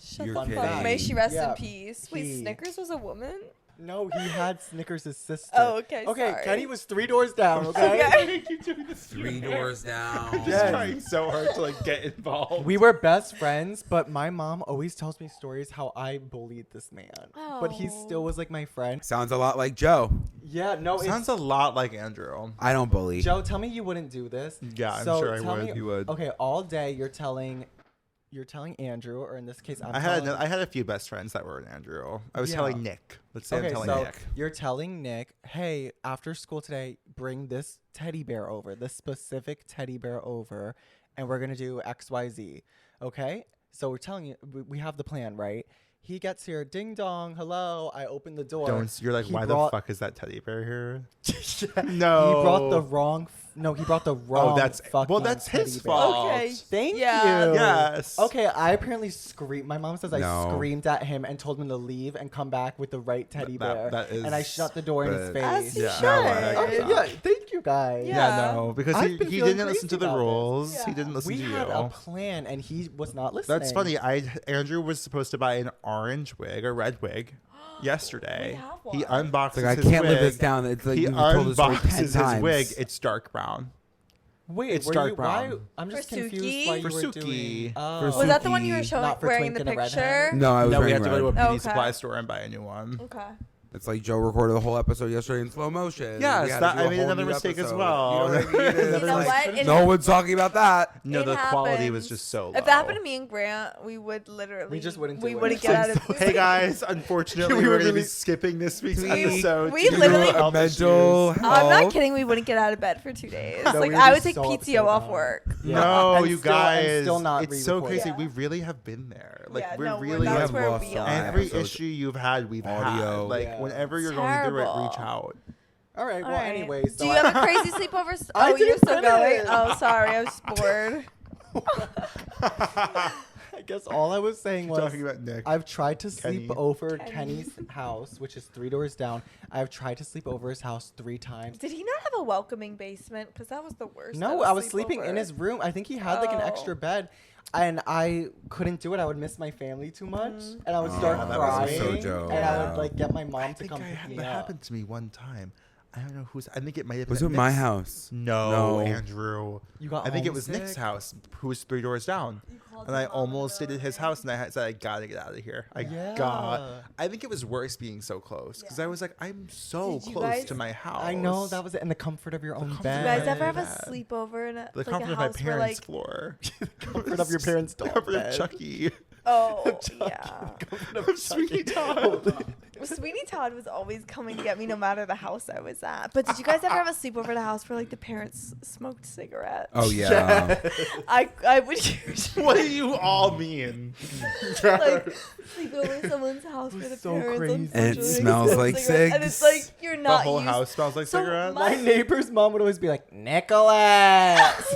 Shut You're the fuck. kidding. May she rest Yeah, in peace. Wait, he- Snickers was a woman? No, he had Snickers' sister. Oh, okay, Okay, sorry. Kenny was 3 doors down. Okay. Okay. keep doing this. 3 doors down. Just Yes. trying so hard to like get involved. We were best friends, but my mom always tells me stories how I bullied this man. But he Oh. still was like my friend. Sounds a lot like Joe. Yeah, no, Sounds a lot like Andrew. I don't bully. Joe, tell me you wouldn't do this. Yeah, I'm So sure I tell would. me- You would. Okay, all day you're telling Andrew, or in this case, I had a few best friends that were in Andrew. I was Yeah. telling Nick. Let's say I'm Okay, telling so Nick. you're telling Nick, hey, after school today, bring this teddy bear over, this specific teddy bear over, and we're gonna do X, Y, Z. Okay, so we're telling you, we have the plan, right? He gets here, ding dong, hello. I open the door. You're like, He why brought- the fuck is that teddy bear here? No, he brought the wrong. He brought the wrong. that's fucking that's his teddy bear. fault. Okay. Thank Yeah. you. Yes. Okay, I apparently screamed. My mom says I No. screamed at him and told him to leave and come back with the right teddy bear. that is and I shut the door in his bad. As face. he Yeah. should. No, I Okay, get yeah, thank you guys. Yeah. Yeah, no, because I've he been feeling didn't listen to crazy the about this. rules. Yeah. He didn't listen We to had a you. plan and he was not listening. That's funny. Andrew was supposed to buy an orange wig, a red wig, yesterday. We He have one. unboxes It's like, I his can't wig. live this down. It's like He you've told the story 10 unboxes his times. wig. It's dark brown. Wait, It's were dark you, brown. Why, I'm just For confused Suki? why you For were Suki. doing. For Oh. Was that the one you were Suki. showing Not for wearing the Twink and a picture? redhead? No, I was No, we wearing have to go to a red. beauty Okay. supply store and buy a new one. Okay. It's like Joe recorded the whole episode yesterday in slow motion. Yes, We had to that- do a I made whole another new mistake as episode. well. You know what I mean? It's You know like, what? It no one's talking about that. No, It the quality was happens. just so low. If that happened to me and Grant, we would literally. We just wouldn't do We it. wouldn't get out of. Hey guys, unfortunately, We we're were going to be really- skipping this week's We- episode. we due to literally- health mental issues. health. I'm not kidding. We wouldn't get out of bed for 2 days. No, Like we would I be would take so PTO upset off about it. work. Yeah. No, And you still- and guys, still not it's so re-recording. crazy. Yeah. We really have been there. Like Yeah, we're no, really that's have where lost we a are. lot. every episodes. issue you've had, we've Audio. had. Like Yeah. whenever you're going through it, Terrible. reach out. All right. All Well, right. anyways. Do you have a crazy sleepover? I Oh, you're didn't still finish. going. Oh, sorry. I was bored. I guess all I was saying was Talking about Nick. I've tried to sleep Kenny. over Kenny. Kenny's house, which is 3 doors down. I've tried to sleep over his house 3 times. Did he not have a welcoming basement? Because that was the worst. No, of a I was sleeping in sleepover. his room. I think he had like an Oh. extra bed. And I couldn't do it. I would miss my family too much. And I would start that was so crying. Joe. And I Yeah. would like get my I mom to think come pick me that up. happened to me one time. I don't know who's. I think it might have been. Was it at my Nick's- house? No, No. Andrew. You got I think it was Nick's homesick? house, who was 3 doors down. And I almost stayed at his house, and I said, I gotta get out of here. Yeah. I think it was worse being so close, because I was like, I'm so Did you close guys- to my house. I know, that was it. And the comfort of your own comfort Do bed. you guys ever have a Bad. sleepover in a, the like a comfort of my house where parents' like floor. comfort of your parents' The dog comfort bed. of Chucky. oh yeah. Of Sweetie Todd. Sweetie Todd was always coming to get me no matter the house I was at. But did you guys ever have a sleepover at a house where like the parents smoked cigarettes? Oh yeah. I would usually What do you all mean? like sleep over someone's house where the so parents crazy. And it unfortunately smells smoked like cigarettes. And it's like you're The not whole used. house smells like So cigarettes. my- My neighbor's mom would always be like, Nicholas.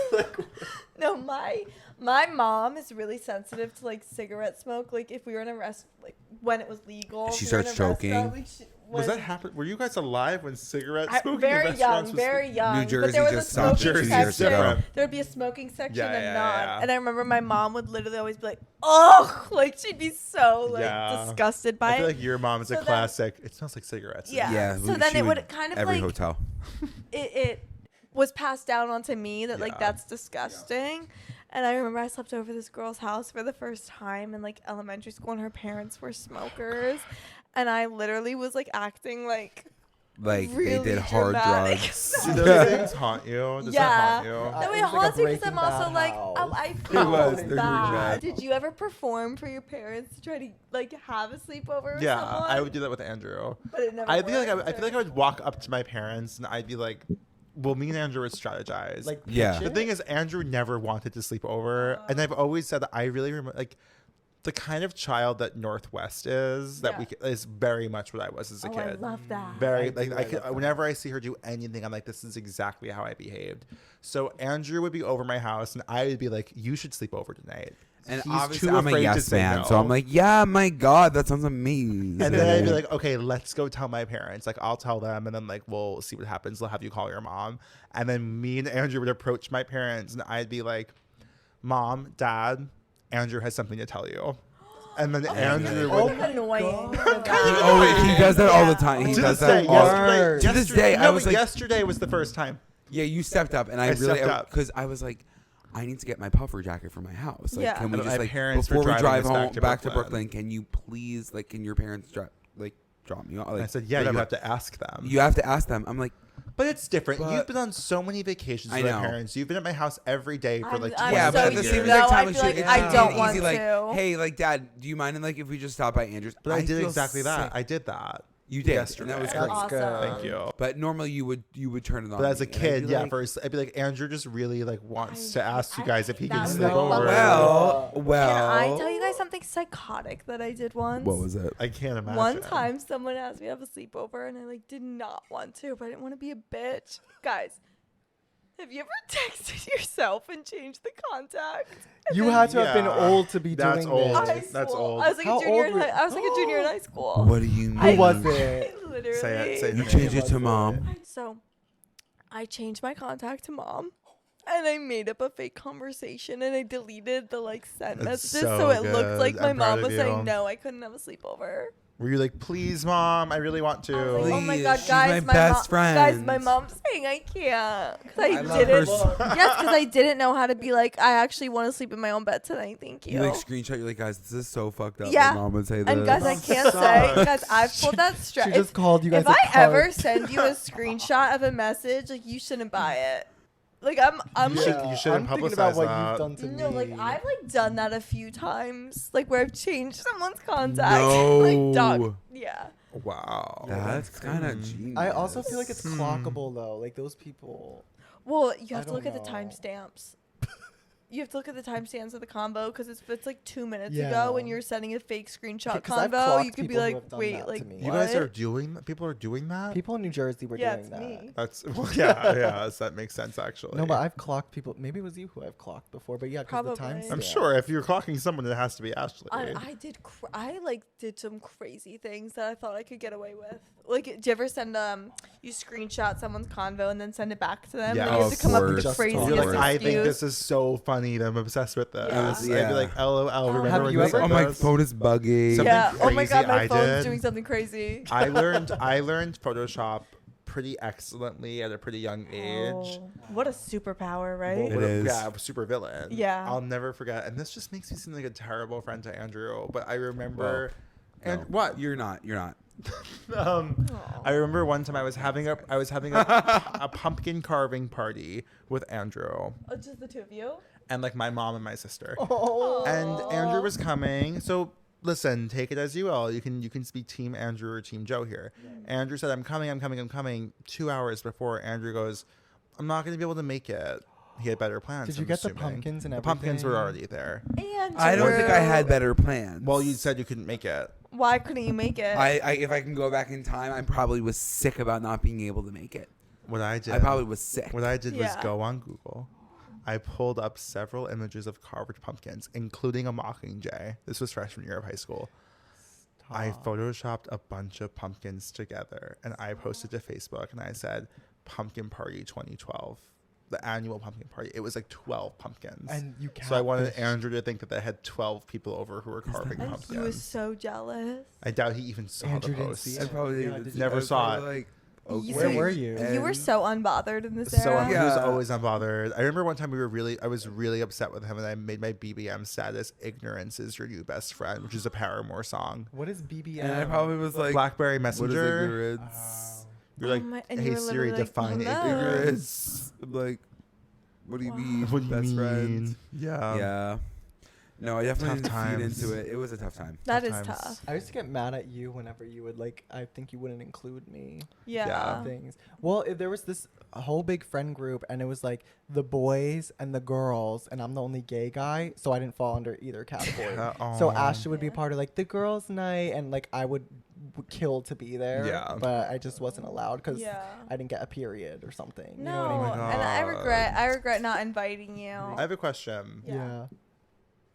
No, my mom is really sensitive to like cigarette smoke. Like if we were in a like when it was legal, She we were in starts a restaurant, choking. Was that happen? Were you guys alive when cigarette smoking in very restaurants young, was very young. New but Jersey there was just a stopped smoking 2 years section. ago. There'd be a smoking section Yeah, and yeah, not. yeah. And I remember my mom would literally always be like, "Oh," like she'd be so like Yeah. disgusted by I feel it. like your mom is So a then- classic. It smells like cigarettes. Yeah. Yeah. So then she it would kind of every like hotel. it was passed down onto me that like Yeah. that's disgusting. And I remember I slept over this girl's house for the first time in like elementary school, and her parents were smokers, and I literally was like acting like Like really they did hard dramatic. drugs. Do those things haunt you? Does Yeah. that haunt you? No, It it was like a haunts me because Breaking I'm also Bad like, house. oh, I was. feel They're doing bad. that. Did you ever perform for your parents to try to like have a sleepover with Yeah, someone? I would do that with Andrew. But it never I feel like worked, I feel like I would walk up to my parents and I'd be like, well, me and Andrew would strategize. Like, Yeah. pitch The it? thing is, Andrew never wanted to sleep over, and I've always said that I really remember like the kind of child that Northwest is. That is very much what I was as a oh, kid. I love that. Very I like do, I I could, love that. whenever I see her do anything, I'm like, this is exactly how I behaved. So Andrew would be over my house, and I would be like, you should sleep over tonight. And he's obviously, too I'm a afraid to yes say man, no. so I'm like, yeah, my God, that sounds amazing. And then I'd be like, okay, let's go tell my parents. Like, I'll tell them, and then like we'll see what happens. They'll have you call your mom, and then me and Andrew would approach my parents, and I'd be like, Mom, Dad, Andrew has something to tell you, and then Andrew Oh, would. annoying. he does that all the time. He To does this day, that. To this day, I no, was but like, yesterday was the first time. yeah, you stepped up, and I stepped really, up. because I was like, I need to get my puffer jacket for my house. Like, Yeah. can we And just my like parents were before we driving drive us home back to Brooklyn. Brooklyn? Can you please, like, can your parents drop me off? And Like, I said, yeah, whatever. you have to ask them. You have to ask them. I'm like, But it's different. But- You've been on so many vacations I with my know. parents. You've been at my house every day for like 20 I'm yeah, so but at the used same to it, exact though. time, I it feel should like it's I should be don't easy, want like, to. hey, like, Dad, do you mind if if we just stop by Andrew's? But I did feel exactly that. sick. I did that. You did, yesterday. and that was That's great. awesome. Thank you. But normally you would turn it on. But as a me, and I'd kid, be yeah, like, first I'd be like, Andrew just really like wants to ask you guys if he that can was sleep so over. Well, Can I well. tell you guys something psychotic that I did once? What was it? I can't imagine. One time someone asked me to have a sleepover and I like did not want to, but I didn't want to be a bitch. Guys, have you ever texted yourself and changed the contact? You had to have been Yeah. old to be That's doing old. this. That's old. I was like How a junior. old were- I was like a junior in high school. What do you mean? Who was it? Literally. Say it. Say You it. changed it to mom. So, I changed my contact to mom, and I made up a fake conversation, and I deleted the like sent That's messages, so so it good. looked like my I'm proud mom of was you. saying no, I couldn't have a sleepover. Were you like, please, Mom, I really want to? I was like, oh my Please, god, she's guys, my best guys, my friend. mom's saying I can't because I, I love didn't. her Yes, because I didn't know how to be like. I actually want to sleep in my own bed tonight. Thank you. You like screenshot. You're like, guys, this is so fucked up. Yeah. My mom would say this. And guys, I can't say, guys, I've pulled that stress. She just called you guys If a I ever cunt. send you a screenshot of a message, like you shouldn't buy it. Like I'm You like, should- you shouldn't I'm thinking publicize about what that. you've done to no, me. like I've like done that a few times, like where I've changed someone's contact. No. like dog. Yeah. Wow. That's kind of genius. I also feel like it's clockable though. Like those people. Well, you have I to look at the don't know. timestamps. You have to look at the timestamps of the combo because if it's like 2 minutes Yeah. ago when you're sending a fake screenshot 'Cause I've combo, clocked you could be people who like, have done wait, that like to me. You guys what? are doing. People are doing that. People in New Jersey were Yeah, doing it's that. me. That's well, yeah. That makes sense actually. No, but I've clocked people. Maybe it was you who I've clocked before, but yeah, because the Probably. time. I'm sure if you're clocking someone, it has to be Ashley. I did. I like did some crazy things that I thought I could get away with. Like, do you ever send you screenshot someone's convo and then send it back to them? Yeah. and you have Of to come up with course. the Just craziest talk. You're like, I think excuse. this is so funny that I'm obsessed with this. Yeah. I'd Yeah. be like, LOL. Remember Have when you you ever- said Oh, my this? phone is bugging. Something Yeah. Oh my god, crazy my I phone's did. doing something crazy. I learned Photoshop pretty excellently at a pretty young age. Oh, what a superpower, right? It is. Yeah, super villain. Yeah. I'll never forget. And this just makes me seem like a terrible friend to Andrew. But I remember. No. And what? You're not. You're not. I remember one time I was having a a pumpkin carving party with Andrew Oh, just the two of you? and like my mom and my sister. Oh. And Andrew was coming. So listen, take it as you will. You can speak Team Andrew or Team Joe here. Andrew said, I'm coming. 2 hours before, Andrew goes, I'm not going to be able to make it. He had better plans. Did you I'm get the assuming. pumpkins and The pumpkins were everything? already there. And I don't think I had Drew. better plans. Well, you said you couldn't make it. Why couldn't you make it? I if I can go back in time, I probably was sick about not being able to make it. What I did. I probably was sick. What I did was Yeah. go on Google. I pulled up several images of carved pumpkins, including a mockingjay. This was freshman year of high school. I photoshopped a bunch of pumpkins together and I posted to Facebook and I said, Pumpkin Party 2012, the annual pumpkin party. It was like 12 pumpkins. And you So I wanted catfished. Andrew to think that they had 12 people over who were carving and pumpkins. he was so jealous. I doubt he even saw Andrew the didn't post. see I it. probably Yeah, did you- Never I was saw probably it. Like, okay. Where were you? You were And- so unbothered in this So era. he was Yeah. always unbothered. I remember one time I was really upset with him, and I made my BBM status "Ignorance is your new best friend," which is a Paramore song. What is BBM? And I probably was like, BlackBerry what is Messenger. ignorance? You're Oh like, my- and hey you were Siri, literally like, define hello. ignorance. I'm like, what do you Wow. mean? What do you best mean? friend? Yeah. Yeah. No, I definitely Tough didn't feed times. into it. It was a tough time. That is Sometimes. tough. I used to get mad at you whenever you would like. I think you wouldn't include me. Yeah. Things. Well, there was this whole big friend group, and it was like the boys and the girls, and I'm the only gay guy, so I didn't fall under either category. So Aw. Ashley would be part of like the girls' night, and like I would kill to be there. Yeah. But I just wasn't allowed because Yeah. I didn't get a period or something. You No, know what I mean? my and I God. regret not inviting you. I have a question. Yeah. Yeah.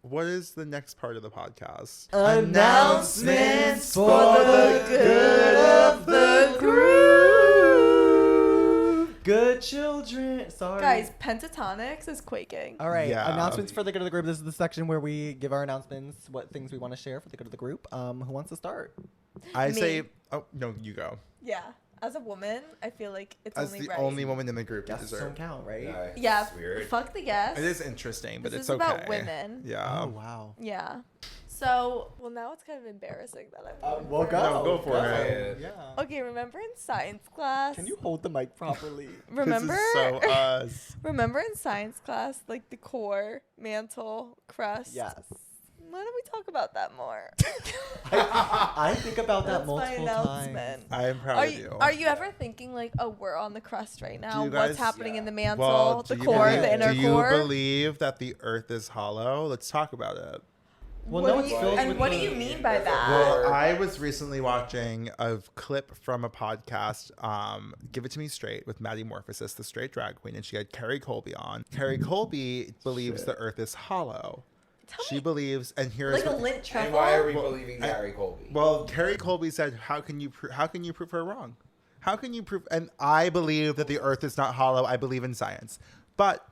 what is the next part of the podcast? Announcements for the good of the group. Good children. Sorry. Guys, Pentatonics is quaking. All right. Yeah. Announcements for the good of the group. This is the section where we give our announcements, what things we want to share for the good of the group. Who wants to start? I Me. say, oh, no, you go. Yeah. As a woman, I feel like it's As only the right. only woman in the group, you Guests deserve. don't count, right? Yeah. It's weird. Fuck the guests. It is interesting, but This it's is okay. about women. Yeah. Oh, wow. Yeah. So, well, now it's kind of embarrassing that I'm. Well, go. No, go for it. Yeah. Okay, remember in science class? Can you hold the mic properly? remember? This is so us. Remember in science class, like the core, mantle, crust. Yes. Why don't we talk about that more? I think about that That's my multiple times. announcement. I am proud Are of you, you. are you ever thinking like, oh, we're on the crust right now? you What's guys- happening in the mantle, Well, the do you core, believe- the inner do you core? believe that the Earth is hollow? Let's talk about it. Well, What no, do it's you- filled and with what do the- you mean by that? Well, I was recently watching a clip from a podcast, Give It To Me Straight, with Maddie Morphosis, the straight drag queen, and she had Carrie Colby on. Carrie Colby believes the Earth is hollow. She believes, and here's like a what, lint truffle. And why are we Well, believing I- Gary Colby? well, Carrie Colby said, "How can you prove her wrong? How can you prove?" And I believe that the Earth is not hollow. I believe in science, but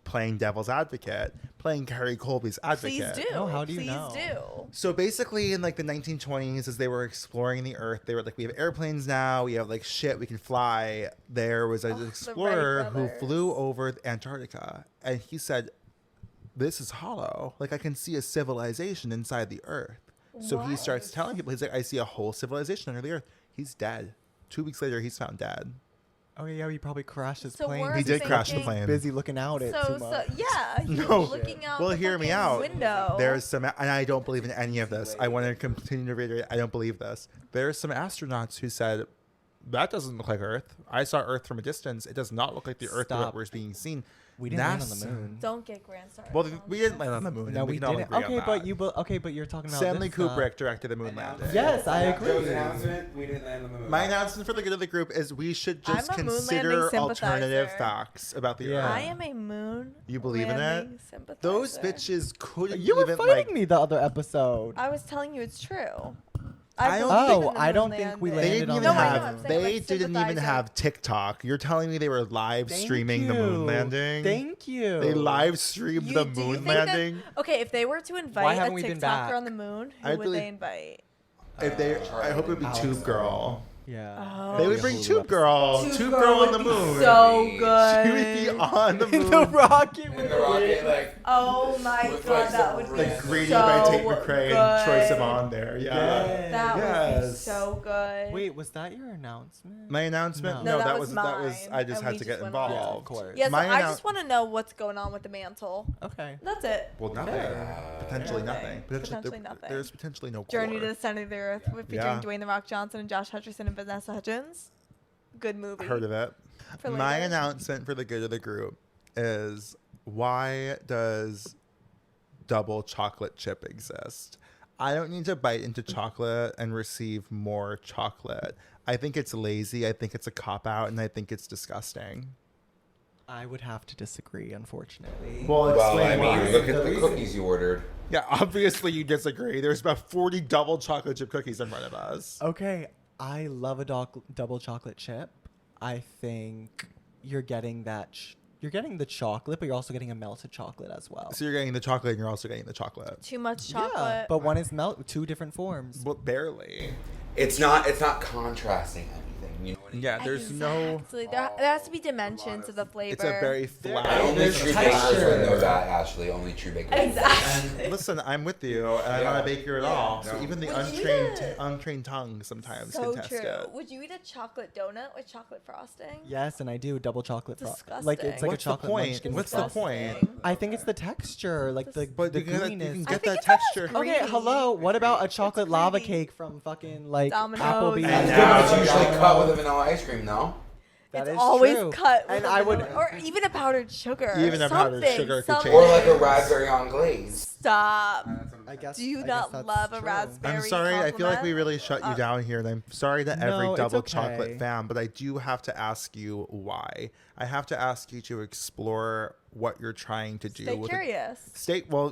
playing devil's advocate, playing Carrie Colby's advocate. Please do. No, how do you Please know? do. So basically, in like the 1920s, as they were exploring the Earth, they were like, "We have airplanes now. We have like shit. We can fly." There was an the explorer Wright who brothers. flew over Antarctica, and he said, "This is hollow. Like I can see a civilization inside the Earth." So he starts telling people, he's like, "I see a whole civilization under the Earth." He's dead. 2 weeks later, he's found dead. Oh, yeah, he probably crashed his So plane. we're He did crash the thinking- plane. Busy looking out at too So much. yeah, he No. was looking out. Well, the hear me fucking out. Window. There's some, and I don't believe in any of this. I want to continue to reiterate, I don't believe this. There's some astronauts who said, "That doesn't look like Earth. I saw Earth from a distance. It does not look like the Earth that Stop. was being seen." We didn't land on NASA the moon. Don't get Grant started. Well, on we this. didn't land on the moon. No, and we can all didn't. agree on Okay, that. but you're talking about Stanley this stuff. Kubrick directed the moon landing. Yes, I agree. Joe's announcement, we didn't land on the moon. My announcement for the good of the group is we should just I'm a moon consider landing alternative sympathizer. facts about the Yeah. Earth. I am a moon. You believe in it? landing sympathizer. Those bitches couldn't You were even fighting like. me the other episode. I was telling you it's true. I don't believe think- in the I don't moon think we They landing. didn't landed even on the No, I know, have. I'm saying, They like, didn't even sympathizer. have TikTok. You're telling me they were live Thank streaming the moon you. landing. Thank you. They live streamed You- the do you moon think that- landing. Okay, if they were to Why invite a haven't we been back? TikToker on the moon, who I'd would really- they invite? If they, I hope it would be Alex Tube Girl. Yeah. Oh. They would bring Tube Girl. Tube Girl on the moon. So She good. would be on the In moon. the rocket In with the rocket, like, Oh my With, god, like, that some would be Like so Greedy by Tate good. McRae and Troye Sivan there. Yeah. Yeah. That would be Yes. so good. Wait, was that your announcement? My announcement? No. No, No, that that was was that was. mine, I just and had we to just get went on. Yeah, involved. of course. Yeah, so My I annou- just want to know what's going on with the mantle. Okay. That's it. Well, nothing. Potentially Nothing. nothing. Potentially nothing. There's potentially no Journey core. to the Center of the Earth, featuring Yeah. Dwayne the Rock Johnson and Josh Hutcherson and Vanessa Hudgens. Good movie. Heard of it. For My later. announcement for the good of the group is, why does double chocolate chip exist? I don't need to bite into chocolate and receive more chocolate. I think it's lazy. I think it's a cop out, and I think it's disgusting. I would have to disagree, unfortunately. Well, well, I explain why. mean, look at The the reason- cookies you ordered. Yeah, obviously you disagree. There's about 40 double chocolate chip cookies in front of us. Okay, I love a double chocolate chip. I think you're getting that. You're getting the chocolate, but you're also getting a melted chocolate as well. So you're getting the chocolate and you're also getting the chocolate. Too much Yeah, chocolate. but one is two different forms. Well, barely. It's not contrasting anything. You know what I mean? Yeah, there's no... Exactly. There has to be dimension to the flavor. It's a very flat... Only There's true texture. bakers would know that, Ashley. Only true bakers. Exactly. Listen, I'm with you, and I'm not a baker at all. So No. even the Would you untrained tongue sometimes So can test true. it. Would you eat a chocolate donut with chocolate frosting? Yes, and I do double chocolate. Disgusting. Like it's like What's a the chocolate point? munchkin. What's the stuff. point? I think it's the texture, like the But the you can gooiness. I get think that it's almost texture. green. Okay, Greedy. hello. What about a chocolate lava greedy. cake from fucking like Domino's. Applebee's? And It's now- usually cut with a vanilla ice cream, no? That It's is always true. cut with And a I would. vanilla- or even a powdered sugar. Even a powdered Something, sugar could something. change Or like a raspberry on glaze. Stop. I guess. Do you I guess not that's love a true. raspberry? I'm sorry. I feel like we compliment? really shut you down here, and I'm sorry to No, every it's double okay. chocolate fan, but I do have to ask you why. I have to ask you to explore what you're trying to do. Stay curious.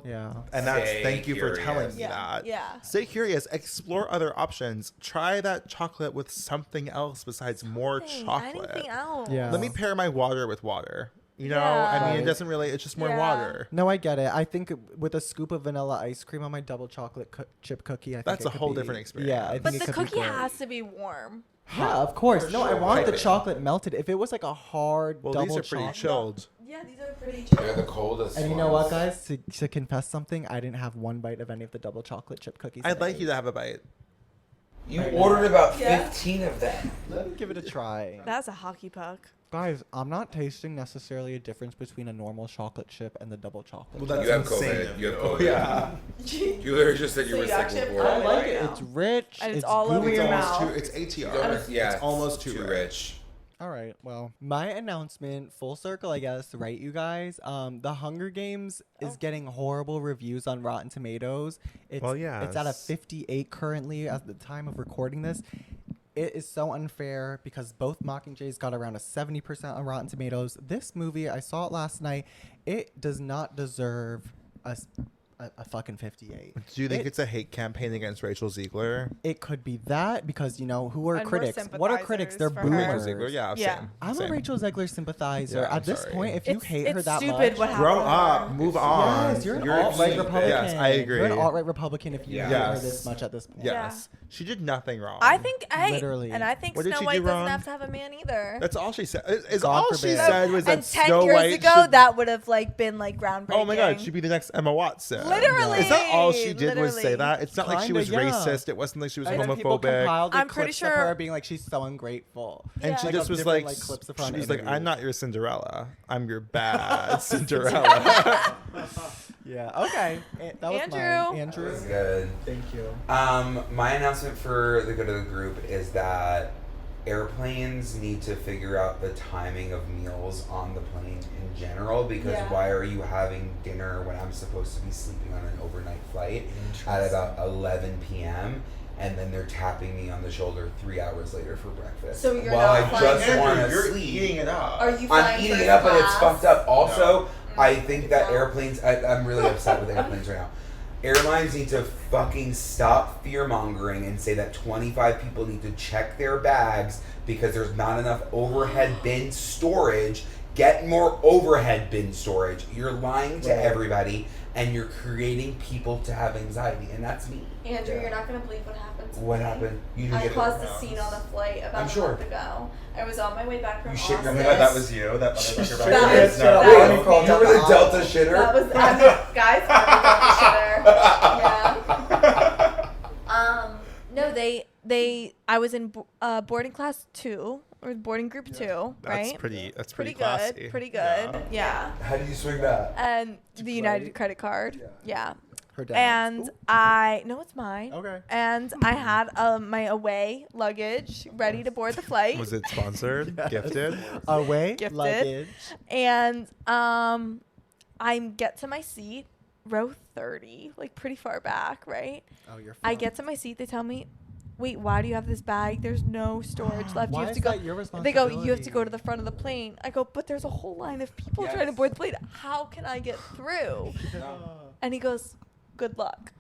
Yeah. And that's Stay thank you for curious. telling me Yeah, that. yeah. Stay curious. Explore other options. Try that chocolate with something else besides more chocolate. Anything else. Yeah. Let me pair my water with water. You know, Yeah. I mean, Right. it doesn't really. It's just more Yeah. water. No, I get it. I think with a scoop of vanilla ice cream on my double chocolate chip cookie, I think That's it a could whole be- different experience. Yeah, I think But it the could be cookie great. has to be warm. Yeah, of course. No, I want the Piping. chocolate melted. If it was like a hard Well, double these are pretty chocolate. chilled. Yeah, these are pretty They're chill. the coldest. And you know what, ones. guys? To confess something, I didn't have one bite of any of the double chocolate chip cookies. I'd that I like you ate. to have a bite. You ordered about Yeah. 15 of them. Let me give it a try. That's a hockey puck. Guys, I'm not tasting necessarily a difference between a normal chocolate chip and the double chocolate. Well, chip. that's You have insane COVID. of You have you. COVID. Yeah. You literally just said you So were you sick actually have before. I like right it. now. It's rich. And it's all over gooey. your It's almost mouth. too. It's ATR. Yeah, It's almost too rich. rich. All right. Well, my announcement, full circle, I guess, right, you guys? The Hunger Games is getting horrible reviews on Rotten Tomatoes. It's, Well, It's at a yes. 58 currently at the time of recording this. It is so unfair because both Mockingjays got around a 70% on Rotten Tomatoes. This movie, I saw it last night. It does not deserve a fucking 58. Do you think It- it's a hate campaign against Rachel Ziegler? It could be that because, you know, who are And we're critics? What are critics? They're sympathizers for her. Rachel boomers. Ziegler, yeah, Yeah. same. I'm same. a Rachel Ziegler sympathizer. Yeah, I'm At this sorry. point, if you hate her it's that stupid much, what happened. Grow to up, her. move on. yes, you're an You're alt-right stupid. Republican. Yes, I agree. You're an alt-right Republican if you hate her Yes. this much at this point. Yes, she did nothing wrong. I think, hey, Literally. and I think What did Snow she White do doesn't wrong? have to have a man either. That's all she said. Is God all she forbid. said was that And 10 Snow years White ago, should, that would have like been like groundbreaking. Oh my God, she'd be the next Emma Watson. Literally. Is that all she did was say Literally. that? It's not like she Kinda, was yeah. racist. It wasn't like she was And then people homophobic. compiled the I'm pretty clips of sure- her being like, she's so ungrateful. And Yeah. she Like, just of was different, like, clips of her she on was like, interviews. I'm not your Cinderella. I'm your bad Cinderella. Yeah, okay. That was Andrew. mine. That Andrew. was good. Thank you. My announcement for the good of the group is that airplanes need to figure out the timing of meals on the plane in general, because Yeah. why are you having dinner when I'm supposed to be sleeping on an overnight flight at about 11 p.m. and then they're tapping me on the shoulder 3 hours later for breakfast? So you're while not I flying just Andrew, want to You're sleep. eating it up. Are you I'm flying eating first it up, but it's class? fucked up. Also, I Mm, think that no. airplanes. I'm really upset with airplanes right now. Airlines need to fucking stop fear mongering and say that 25 people need to check their bags because there's not enough overhead bin storage. Get more overhead bin storage. You're lying to Right. everybody and you're creating people to have anxiety, and that's me. Andrew, you're not gonna believe what happened to What me. happened? You didn't I get caused it. a scene on a flight about I'm a sure. month ago. I was on my way back from You shit your Austin. pants. that was you. That motherfucker back That there. was- No. that Wait, was you were the Delta shitter? That was, guys, I'm the shitter. Yeah. No, I was in boarding class 2 or boarding group 2, right? That's pretty Pretty classy. good. Pretty good. Yeah. Yeah. How do you swing that? And the United credit card. Yeah. Her dad. And no, it's mine. Okay. And I had my away luggage ready to board the flight. Was it sponsored? Gifted? Away Gifted. luggage. And I get to my seat, row 30, like pretty far back, right? Oh, you're I fine. get to my seat. They tell me, "Wait, why do you have this bag? There's no storage left. Why you have is to go." that your They go, "You have to go responsibility?" to the front of the plane." I go, "But there's a whole line of people trying to Yes. board the plane. How can I get through?" And he goes, "Good luck."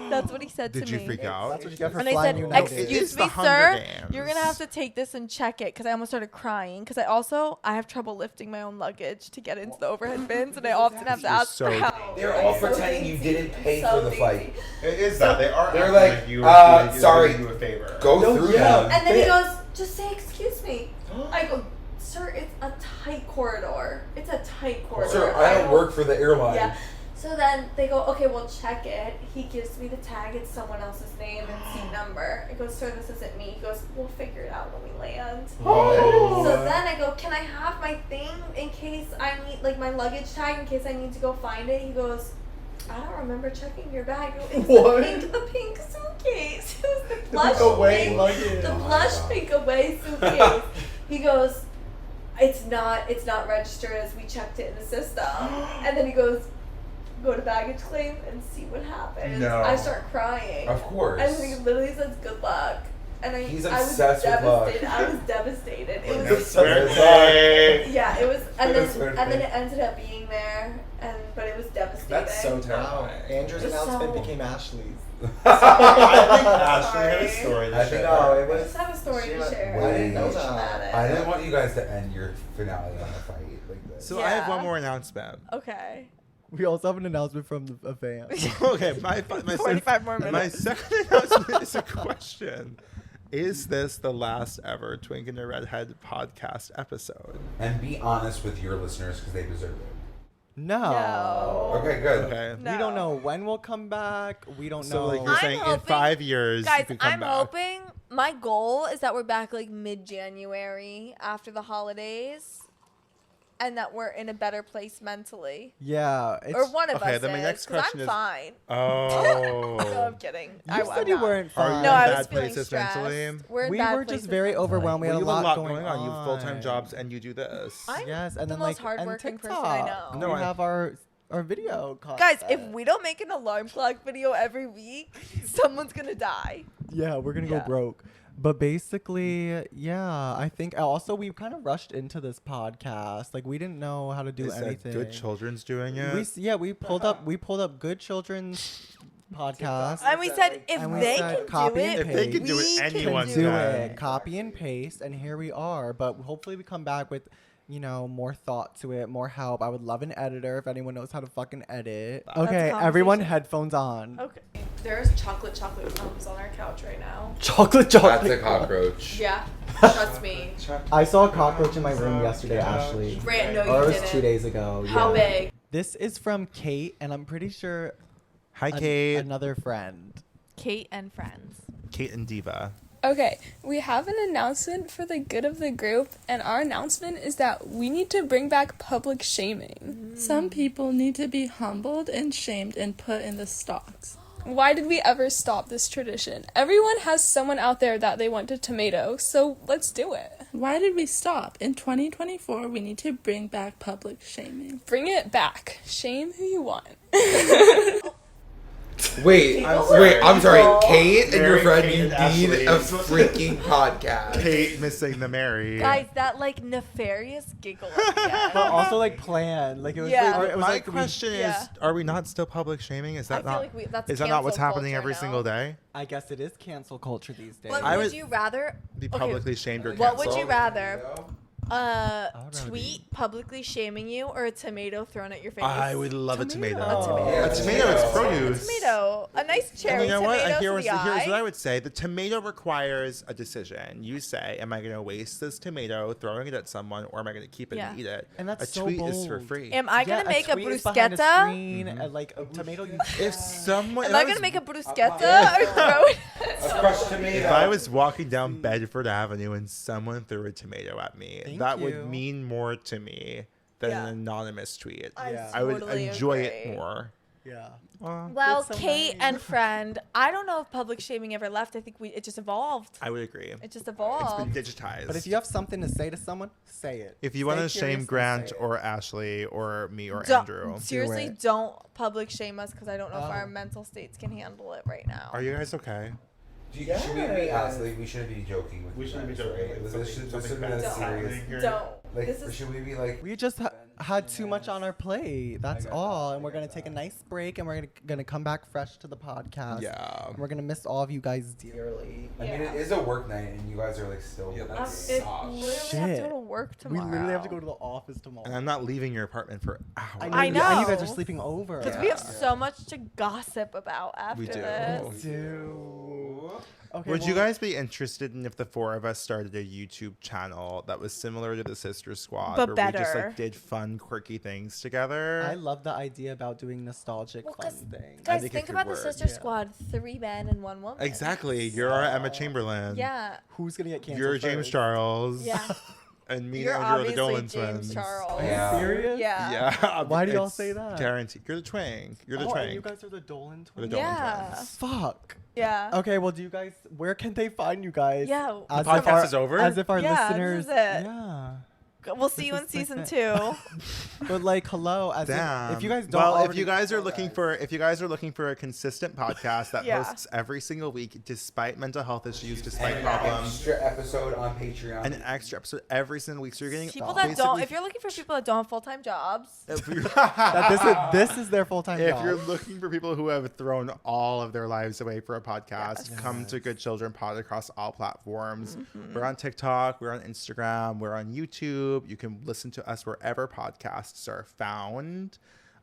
That's what he said Did to you me. freak out? That's what you get for And I flying said, United. It "Excuse is the me, Hunger sir, Games. you're gonna have to take this and check it," because I almost started crying. Because I have trouble lifting my own luggage to get into the overhead bins, and I often have to You're ask so for help. They're all pretending you didn't pay for the flight. It is that. They are They're acting like, you sorry. do a favor. Go No, through yeah. them. And then he goes, just say excuse me. I go, sir, it's a tight corridor. It's a tight corridor. Sir, I don't go, work for the airline. Yeah. So then they go, okay, we'll check it. He gives me the tag. It's someone else's name and seat number. I go, sir, this isn't me. He goes, we'll figure it out when we land. Oh. So then I go, can I have my thing in case I need, like my luggage tag in case I need to go find it? He goes, I don't remember checking your bag. It was What? the pink suitcase. It was the blush away pink, luggage. the Oh my blush God. pink away suitcase. He goes, it's not registered as we checked it in the system. And then he goes, go to baggage claim and see what happens. No. I start crying. Of course. And then he literally says, good luck. and He's I was obsessed with luck. devastated. I was devastated. It It's was so good. yeah, it was, and It's so then good. it ended up being there, but it was devastating. That's so Wow. terrifying. Andrew's It's announcement so- became Ashley's. Ashley had a story to I think share. no, it I was. just have a story to Wait, share. I didn't know It's that. traumatic. I didn't want you guys to end your finale on a fight like this. So I have Yeah. one more announcement. Okay. We also have an announcement from a fan. Okay, my 45 more my minutes. second announcement is a question. Is this the last ever Twink and a Redhead podcast episode? And be honest with your listeners because they deserve it. No. Okay, good. Okay. No. We don't know when we'll come back. We don't So know. like you're I'm saying in hoping- 5 years Guys, you could come I'm back. hoping. My goal is that we're back like mid-January after the holidays, and that we're in a better place mentally. Yeah. It's, Or one of Okay, us then my is, next 'cause question I'm is- fine. Oh. No, I'm kidding. You said you weren't Are you fine. in No, I was bad feeling places stressed. mentally? We're in We bad were just places very mentally. overwhelmed. We Well, had you a have lot going on. You have full-time jobs and you do this. I'm Yes, and the then most like hardworking and person I TikTok. know. No, we I- have our video content. Guys, if we don't make an alarm clock video every week, someone's gonna die. Yeah, we're gonna Yeah. go broke. But basically, yeah, I think also we kind of rushed into this podcast. Like we didn't know how to do Is that anything. Good Children's doing it? We pulled up Good Children's podcast. And we said if And we they said can copy do and it, If they can do we it, can anyone do can. it. Copy and paste, and here we are. But hopefully we come back with, more thought to it, more help. I would love an editor if anyone knows how to fucking edit. That's a Okay, everyone conversation. headphones on. Okay. There's chocolate crumbs on our couch right now. Chocolate. That's a cockroach. Yeah, trust me. I saw a cockroach in my room yesterday, Ashley. Grant, no, Or you it was didn't. 2 days ago. How yeah. big? This is from Kate, and I'm pretty sure Hi, Kate. another friend. Kate and friends. Kate and Diva. Okay, we have an announcement for the good of the group, and our announcement is that we need to bring back public shaming. Some people need to be humbled and shamed and put in the stocks. Why did we ever stop this tradition? Everyone has someone out there that they want to tomato, so let's do it. Why did we stop? In 2024, we need to bring back public shaming. Bring it back. Shame who you want. Wait, I'm sorry. Kate and your Mary, friend, Kate, you and need Ashley. a freaking podcast. Kate missing the Mary. Guys, that like nefarious giggle at the end. But also like planned. Like it was Yeah. like, it was My like question yeah. is, are we not still public shaming? Is I that feel not? like that's is that not what's cancel happening culture every now. single day? I guess it is cancel culture these days. But I would would you rather Be Okay, publicly shamed or what canceled? would you rather? would rather Tweet publicly shaming you or a tomato thrown at your face? I would love a tomato. A tomato. Yeah, A tomato is tomato. A produce. tomato. A nice And cherry you know what? tomato Here's to the what I eye. would say. The tomato requires a decision. You say, am I going to waste this tomato throwing it at someone, or am I going to keep it Yeah. and eat it? And that's a so tweet is for bold. free. Am I gonna make a tweet is behind bruschetta? screen, and like a tomato. If someone, Am if I I gonna was- make a bruschetta or throw it? A crushed tomato. If I was walking down Bedford Avenue and someone threw a tomato at me, Thank that you. would mean more to me than Yeah. an anonymous tweet. Yeah. I would totally enjoy agree. it more. Yeah. Well, It's so Kate nice. and friend, I don't know if public shaming ever left. I think it just evolved. I would agree. It just It's evolved. been digitized. But if you have something to say to someone, say it. If you Stay want to curious shame and Grant say it. or Ashley or me or Don't- Andrew, seriously, it. don't public shame us because I don't know if Oh. our mental states can handle it right now. are you guys okay? Should we be honestly? We shouldn't be joking with. We you shouldn't be guys, joking. right? Like, This should something be bad's serious. happening here. Don't. Like, This is should we be like? We just had too much on our plate. That's all. And we're going to take a nice break, and we're going to come back fresh to the podcast. Yeah. And we're going to miss all of you guys dearly. I mean, it is a work night, and you guys are like still. It sucks. literally have to go Shit. to work We tomorrow. literally have to go to the office tomorrow. And I'm not leaving your apartment for hours. I And you know. guys are sleeping over. Because we have so much to gossip about after We do. this. Okay, Would you well, guys be interested in if the four of us started a YouTube channel that was similar to the Sister Squad, But where we just better. like did fun, quirky things together? I love the idea about doing nostalgic Well, fun 'cause things. Guys, think it think could about the work. Sister Yeah. Squad: 3 men and 1 woman. Exactly. You're our Emma Chamberlain. Yeah. Who's going to get canceled You're James first? Charles. Yeah. And me You're and Andrew are the obviously Dolan James twins. Charles. Yeah. Serious? Yeah. Yeah. Why do y'all it's say that? Guaranteed. You're the twang. You're the Oh, twang. and you guys are the Dolan We're the twins? Dolan Yeah. twins. Fuck. Yeah. Okay, well, do you guys, where can they find you guys? Yeah. As The if podcast our- is over? As if our Yeah, this listeners. is it. Yeah. We'll see you in season 2. But like, hello, as Damn. if you guys don't. Well, if already you guys are know looking that- for, if you guys are looking for a consistent podcast that Yeah. posts every single week, despite mental health issues, despite And an problems, extra episode on Patreon. an extra episode every single week. So you're getting People that don't, if you're looking for people that don't have full-time jobs, that this is their full time If job. you're looking for people who have thrown all of their lives away for a podcast, Yes. come to Good Children Pod across all platforms. Mm-hmm. We're on TikTok, we're on Instagram, we're on YouTube. You can listen to us wherever podcasts are found.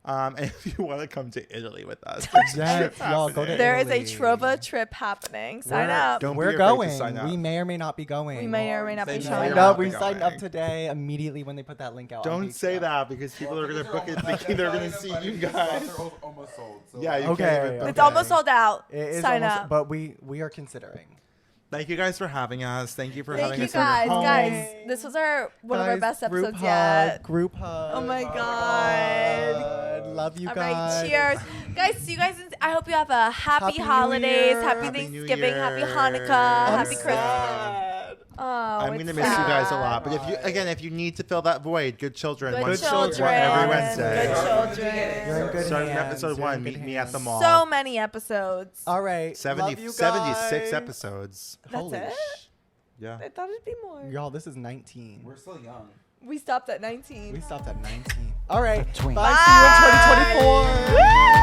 And if you want to come to Italy with us, there's a Yes, trip y'all, go to happening. there is a Italy. Trova trip happening. Sign We're- up. Don't be We're afraid to going. sign up. We may or may not be going. We may or may not be They showing may or Signed may up. up. not We be signed going. up today immediately when they put that link out. on Don't say Facebook. that because people are going to book it thinking they're going to see you guys. almost sold. So Yeah, you Okay, can't even book It's it. almost sold out. It is Sign almost, up. but we are considering. Thank you guys for having us. Thank you for Thank having you us in your guys. home. Guys, this was one of our Guys, best group episodes hug, yet. Group hug. Oh my God. Love you All guys. right, cheers. Guys, see you guys. I hope you have a happy Happy New holidays, Year. happy Happy New Thanksgiving, happy Year. Hanukkah, I'm happy Christmas. sad. Oh, I'm it's gonna miss you guys a sad. lot, but if you need to fill that void, Good Children, Good one children. every Wednesday. Good You're in children. good Starting hands. episode You're in 1, good meet me at the hands. mall. So many episodes. All right. 70, love you 76 guys. episodes. That's Holy it? Yeah. I thought it'd be more. Y'all, this is 19. We're still young. We stopped at 19. We stopped at 19. All right. A twink. Bye. See you in 2024. Woo!